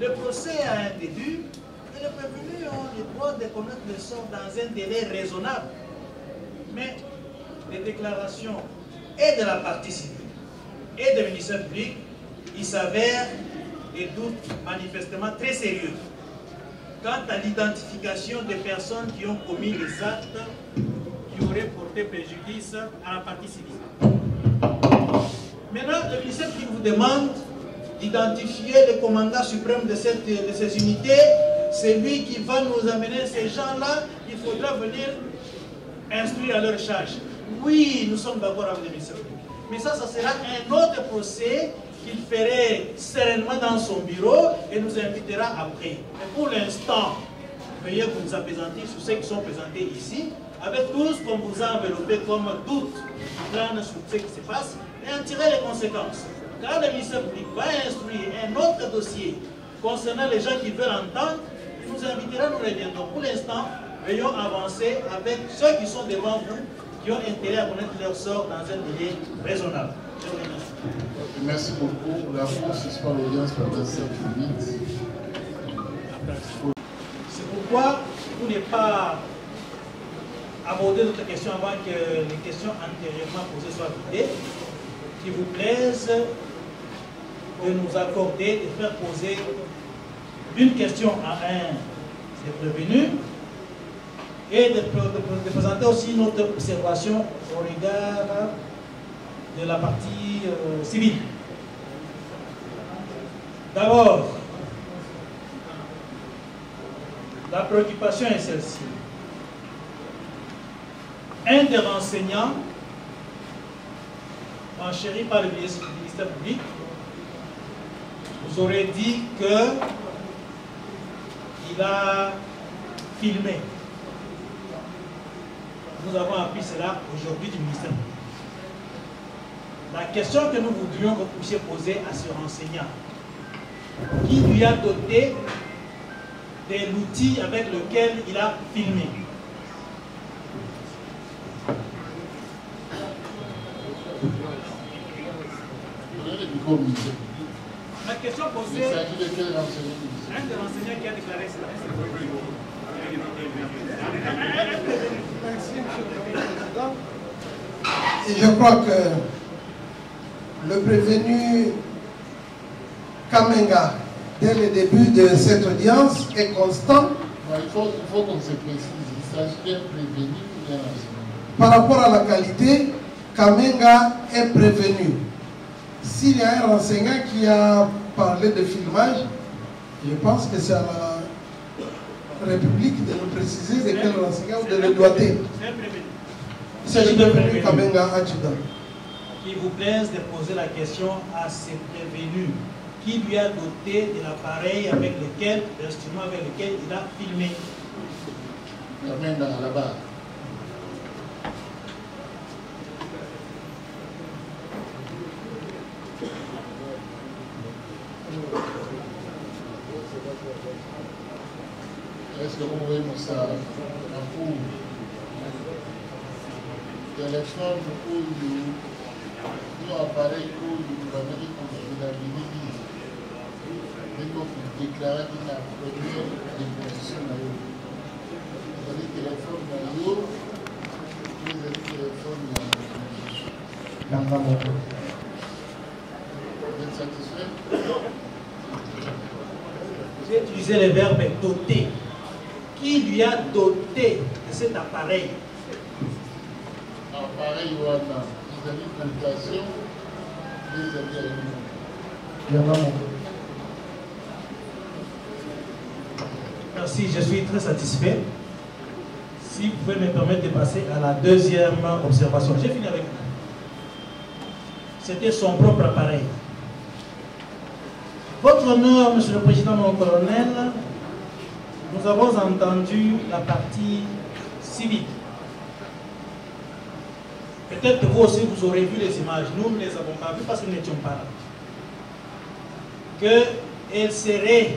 le procès a un début et les prévenus ont le droit de connaître le sort dans un délai raisonnable. Mais les déclarations et de la partie civile et du ministère public, il s'avère des doutes manifestement très sérieux quant à l'identification des personnes qui ont commis les actes qui auraient porté préjudice à la partie civile. Maintenant, le ministère public vous demande d'identifier le commandant suprême de ces unités. C'est lui qui va nous amener ces gens-là. Il faudra venir instruire à leur charge. Oui, nous sommes d'accord avec le ministère public. Mais ça sera un autre procès qu'il ferait sereinement dans son bureau et nous invitera après. Mais pour l'instant, veuillez vous apaisantir sur ceux qui sont présentés ici, avec tout ce qu'on vous a enveloppé comme doute sur ce qui se passe, et en tirer les conséquences. Quand le ministère public va instruire un autre dossier concernant les gens qui veulent entendre, il nous invitera, nous reviendrons. Pour l'instant, veuillons avancer avec ceux qui sont devant vous, qui ont intérêt à connaître leur sort dans un délai raisonnable. Je vous remercie. Merci beaucoup. La Cour suspend l'audience pendant 5 minutes. C'est pourquoi vous n'avez pas abordé d'autres questions avant que les questions antérieurement posées soient vidées. Qu'il vous plaise de nous accorder, de faire poser une question à un des prévenus et de présenter aussi notre observation au regard de la partie civile. D'abord, la préoccupation est celle-ci. Un des renseignants enchéri par le ministère public vous aurait dit qu'il a filmé. Nous avons appris cela aujourd'hui du ministère public. La question que nous voudrions que vous puissiez poser à ce renseignant, qui lui a doté de l'outil avec lequel il a filmé. commis. La question posée. Il s'agit de quel renseignement? Un des renseignants qui a déclaré cela. Merci, Monsieur le Président. Et je crois que le prévenu Kamenga, dès le début de cette audience, est constant. Il faut qu'on se précise. Il s'agit d'un prévenu ou d'un renseignement? Par rapport à la qualité, Kamenga est prévenu. S'il y a un renseignant qui a parlé de filmage, je pense que c'est à la République de nous préciser de quel renseignant ou de le doiter. C'est le prévenu Kamenga adjudant. Qu'il vous plaise de poser la question à ce prévenu. Qui lui a doté de l'appareil avec lequel, l'instrument avec lequel il a filmé? Kamenga là-bas. Est-ce que vous voyez ça en cours? L'élection du cours du appareil cours du gouvernement de la Libye. Dès qu'on déclare qu'il y a une première déposition à l'eau. Vous avez téléphone à l'eau, vous avez téléphone à l'eau. Vous êtes satisfait? J'ai utilisé le verbe doter. Qui lui a doté de cet appareil? Appareil Wana, vous avez une communication, vous avez Merci, je suis très satisfait. Si vous pouvez me permettre de passer à la deuxième observation. J'ai fini avec vous. C'était son propre appareil. Votre honneur, Monsieur le Président, mon colonel, nous avons entendu la partie civile. Peut-être que vous aussi, vous aurez vu les images. Nous ne les avons pas vues parce que nous n'étions pas là. Qu'elle serait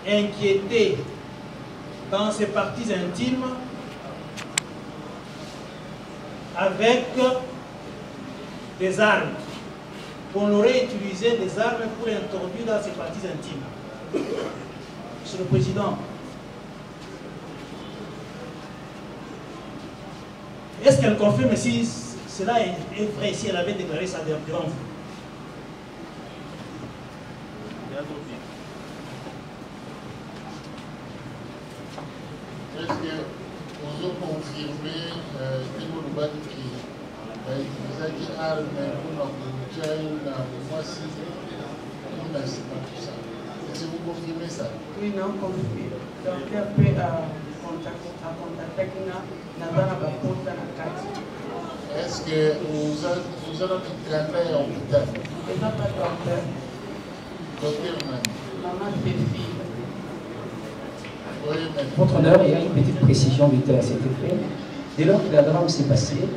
inquiétée dans ses parties intimes avec des armes. Qu'on aurait utilisé des armes pour introduire dans ses parties intimes. Monsieur le Président, est-ce qu'elle confirme si cela est vrai, si elle avait déclaré ça devant vous? Est-ce que vous avez confirmé que vous avez dit vous avez dit armes pour la voici, on a tout ça. Est-ce que vous confirmez ça? Oui, non, confirmé. Donc, il y a peu à contacter avec la est-ce que vous avez un à l'hôpital? Docteur Maman, c'est fille. Votre honneur, il y a une petite précision du à cet effet. Dès lors que la drame s'est passée,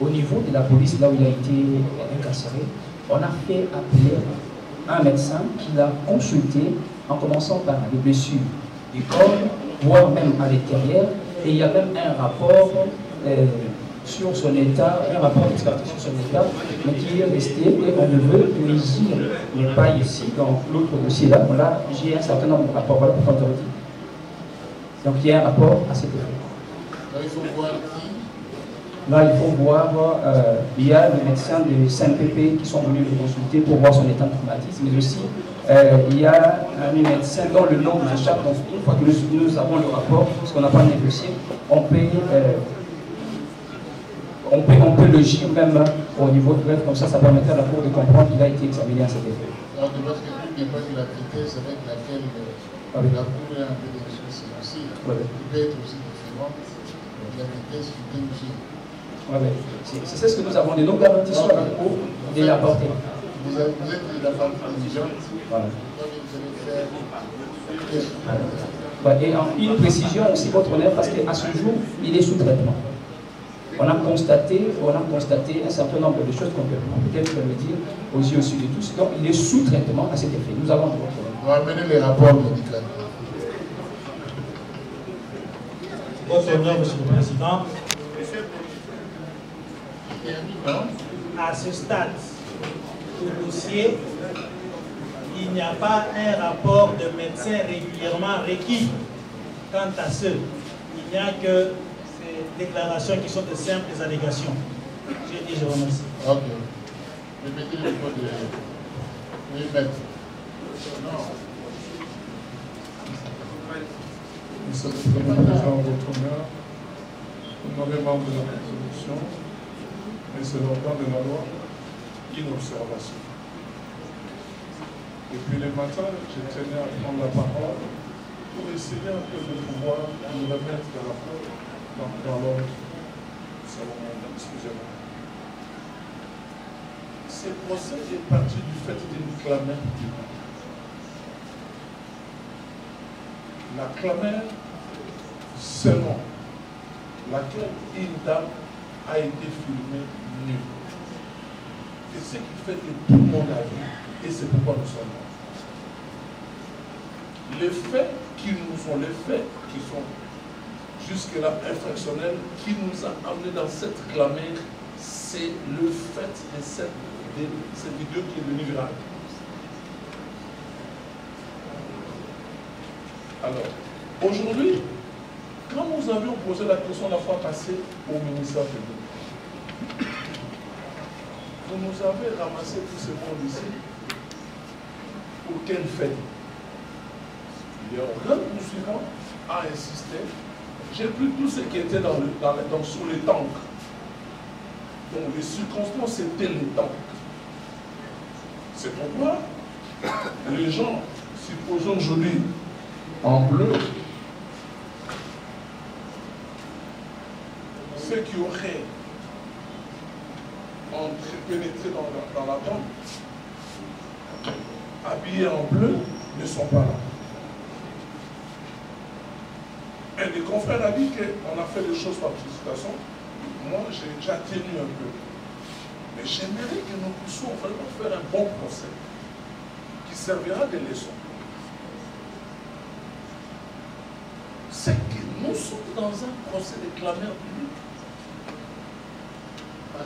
au niveau de la police, là où il a été incarcéré, on a fait appeler un médecin qui l'a consulté en commençant par les blessures du corps, voire même à l'intérieur, et il y a même un rapport sur son état, un rapport d'expertise sur son état, mais qui est resté, et on ne veut n'est pas ici, dans l'autre dossier là, là j'ai un certain nombre de rapports, voilà pourquoi on te dit. Donc il y a un rapport à cet effet. Il faut voir qui? Là, il faut voir, il y a les médecins de Saint-Pépé qui sont venus le consulter pour voir son état de traumatisme, mais aussi il y a un médecin dont le nom m'échappe. Donc, une fois que nous avons le rapport, parce qu'on n'a pas négocié, on peut le gire même au niveau de greffe, comme ça permettra à la Cour de comprendre qu'il a été examiné à cet effet. Alors, parce que tout n'est pas de la vitesse avec laquelle la Cour est en train de discuter aussi, il peut être aussi différent de la vitesse du TMG. C'est ce que nous avons de nos garanties sur la Cour de l'apporter. Vous êtes de la partie intelligente. Et une précision aussi, votre honneur, parce qu'à ce jour, il est sous traitement. On a constaté un certain nombre de choses qu'on peut peut-être le dire aux yeux aussi de tous. Donc, il est sous traitement à cet effet. Nous avons votre honneur. On va amener les rapports médicaux. Votre honneur, Monsieur le Président. À ce stade, au dossier, il n'y a pas un rapport de médecin régulièrement requis. Quant à ce, il n'y a que ces déclarations qui sont de simples allégations. J'ai dit, je vous remercie. Ok. Mettez le mot de... Oui, maître. Non. Monsieur le Président, votre honneur, honoré membre de la résolution, mais c'est l'ordre de la loi, une observation. Depuis le matin, je tenais à prendre la parole pour essayer un peu de pouvoir nous remettre dans l'ordre. Excusez-moi. Ce procès est parti du fait d'une clameur publique. La clameur selon laquelle une dame a été filmée nue. Et ce qui fait que tout le monde a vu, et c'est pourquoi nous sommes là. Les faits qui sont jusque-là infractionnels, qui nous a amenés dans cette clameur, c'est le fait de cette vidéo qui est devenue virale. Alors, aujourd'hui, quand nous avions posé la question la fois passée au ministère public, vous nous avez ramassé tous ces mondes ici. Pour quel fait? Le grand poursuivant a insisté. J'ai pris tout ce qui était sur les tanks. Donc les circonstances, c'était les tanks. C'est pourquoi les gens, supposons aujourd'hui, en bleu, ceux qui auraient pénétré dans la tombe, habillés en bleu, ne sont pas là. Un des confrères a dit qu'on a fait les choses par précipitation. Moi, j'ai déjà tenu un peu. Mais j'aimerais que nous puissions vraiment faire un bon procès qui servira de leçon. C'est que nous sommes dans un procès de clameur publique.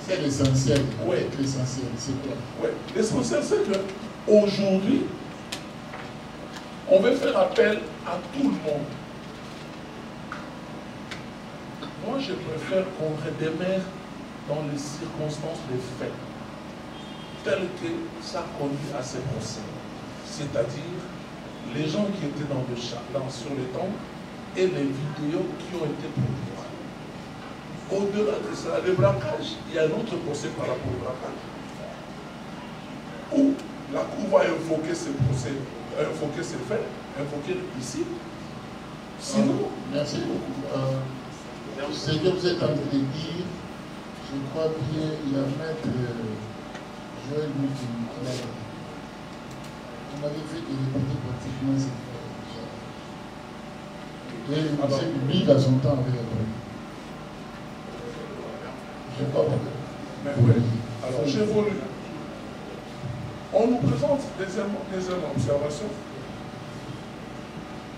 C'est l'essentiel. Oui. L'essentiel, c'est quoi? Oui. L'essentiel, c'est qu'aujourd'hui, on veut faire appel à tout le monde. Moi, je préfère qu'on redémarre dans les circonstances des faits, telles que ça conduit à ces procès. C'est-à-dire, les gens qui étaient sur les tombes et les vidéos qui ont été produites. Au-delà de ça, le braquage, il y a un autre procès par rapport au braquage, où la Cour va invoquer ces procès, invoquer ces faits, invoquer ici. Sinon... Merci beaucoup. Ce que vous êtes en train de dire, je crois qu'il y a maître Joël Mouti qui l'a dit. On avait fait des répéter pratiquement cette fois. Et le conseil public à son temps avait répondu. Je crois pas. Alors j'évolue. On nous présente deuxième observation.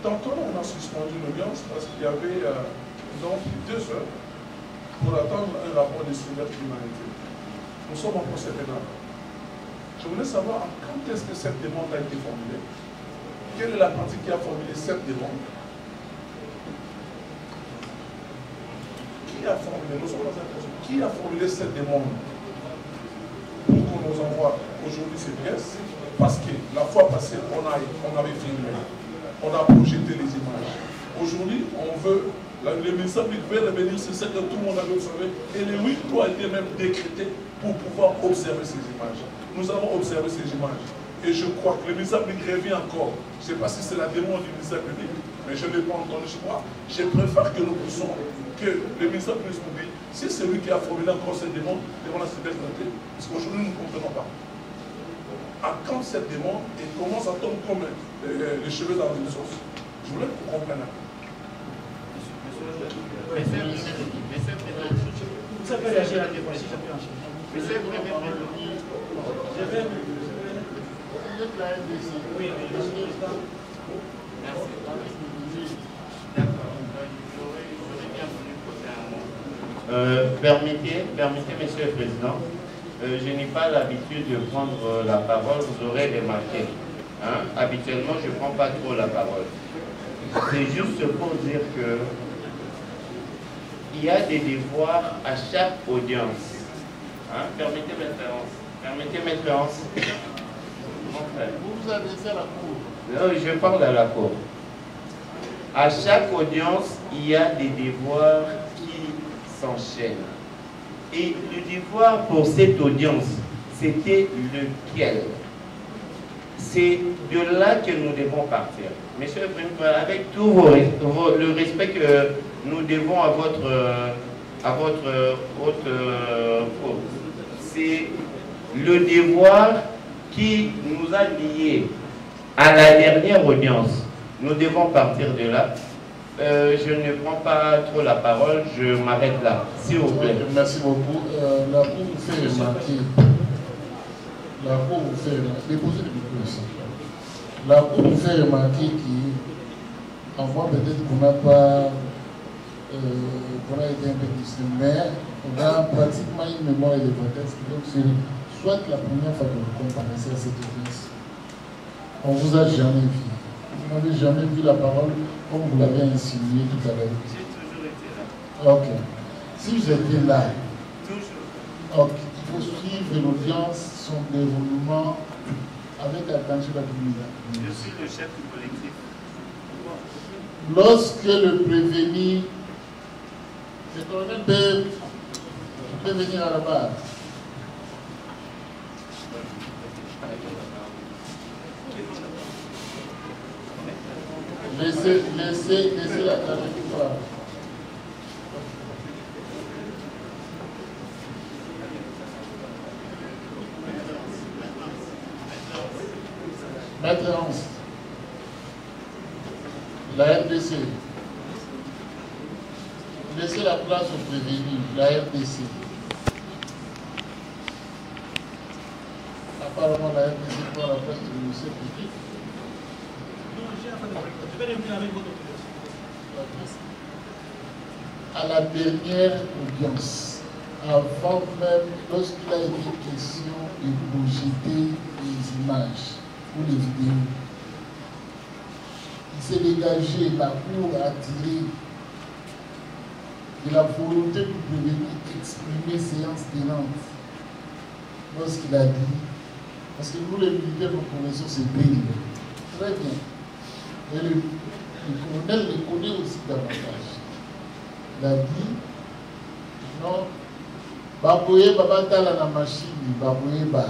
Tantôt on a suspendu l'audience parce qu'il y avait donc 2 heures pour attendre un rapport de cybercriminalité. Nous sommes en procès pénal. Je voulais savoir quand est-ce que cette demande a été formulée. Quelle est la partie qui a formulé cette demande? Qui a formulé, nous sommes dans un procès, qui a formulé cette demande pour qu'on nous envoie aujourd'hui ces pièces? Parce que la fois passée, on avait filmé, on a projeté les images. Aujourd'hui, on veut, le ministère public veut revenir sur ce que tout le monde avait observé, et le huis clos a été même décrété pour pouvoir observer ces images. Nous avons observé ces images. Et je crois que le ministère public revient encore. Je ne sais pas si c'est la demande du ministère public, mais je ne l'ai pas entendu, je crois. Je préfère que nous puissions, que le ministère public nous dise, si c'est lui qui a formulé encore cette demande devant la cybercriminalité, parce qu'aujourd'hui nous ne comprenons pas. À quand cette demande et comment ça tombe comme les cheveux dans une sauce? Je voulais que vous compreniez. Vous savez réagir à la question, si je peux enchaîner. Monsieur le Premier président, Je vais... Oui, Permettez, Monsieur le Président, je n'ai pas l'habitude de prendre la parole, vous aurez remarqué. Hein? Habituellement, je ne prends pas trop la parole. C'est juste pour dire que il y a des devoirs à chaque audience. Hein? Permettez mes références. Vous avez fait la cour. Non, je parle à la cour. À chaque audience, il y a des devoirs qui s'enchaînent. Et le devoir pour cette audience, c'était lequel? C'est de là que nous devons partir. Monsieur le Président, avec tout le respect que nous devons à votre haute cour, c'est le devoir qui nous a liés à la dernière audience. Nous devons partir de là. Je ne prends pas trop la parole, je m'arrête là, s'il vous plaît. Merci beaucoup. La Cour vous fait remarquer. La Cour vous fait remarquer. Déposez le micro ici. La Cour vous fait remarquer qu'en voit peut-être qu'on n'a pas. Qu'on a été un peu distant, mais on a pratiquement une mémoire de contexte. Donc, c'est soit la première fois que vous comparaissez à cette audience, on ne vous a jamais vu. Vous n'avez jamais vu la parole comme vous l'avez insinué tout à l'heure. J'ai toujours été là. Ok. Si vous étiez là, ok, il faut suivre l'audience, son déroulement avec attention à l'unité. Je suis le chef du collectif. Lorsque le prévenu, le colonel peut venir à la barre. Laissez la victoire. Maître Hans, la RDC. Laissez la place au prévenu, la RDC. Apparemment, la RDC prend la place du ministère public. À la dernière audience, avant même, lorsqu'il a été question de projeter les images ou les vidéos, il s'est dégagé, la cour a tiré de la volonté du prévenu exprimer séance tenante lorsqu'il a dit, parce que nous les militaires, nous connaissons ces pays. Très bien. Et le colonel les connaît aussi davantage. Il a dit, non, baboye babatala na machine, baboye ba.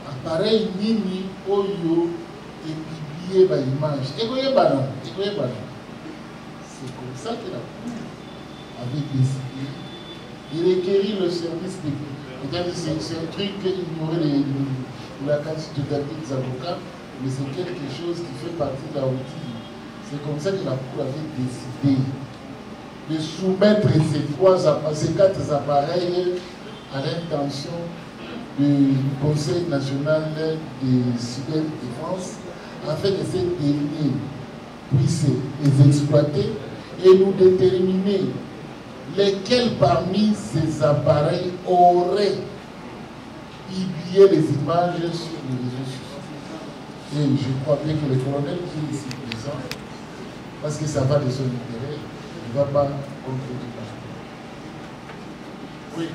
Appareil nini oyo et publié ba image. Ekoye ba non, ekoye ba non. C'est comme ça que la Cour avait décidé de requérir le service des. C'est un truc que ignorer la quantité des avocats, mais c'est quelque chose qui fait partie de la routine. C'est comme ça que la Cour avait décidé de soumettre ces 4 appareils à l'intention du Conseil national de cyberdéfense afin que ces derniers puissent les exploiter et nous déterminer lesquels parmi ces appareils auraient publié les images sur les réseaux sociaux. Et je crois bien que le colonel qui est ici présent, parce que ça va de son intérêt, ne va pas contredire. Oui.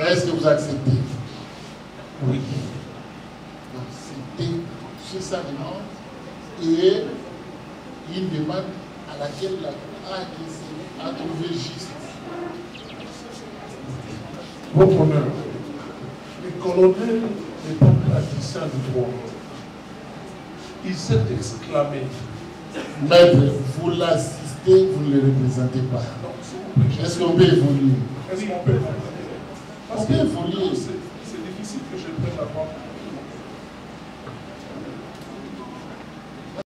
Est-ce que vous acceptez? Oui. Donc c'était sur sa demande et une demande à laquelle la Cour a trouvé juste. Votre honneur, le colonel n'est pas praticien du droit. Il s'est exclamé. Maître, vous l'assistez, vous ne le représentez pas. Est-ce qu'on peut évoluer? Est-ce qu'on peut évoluer? On peut évoluer. C'est difficile que je prenne la parole.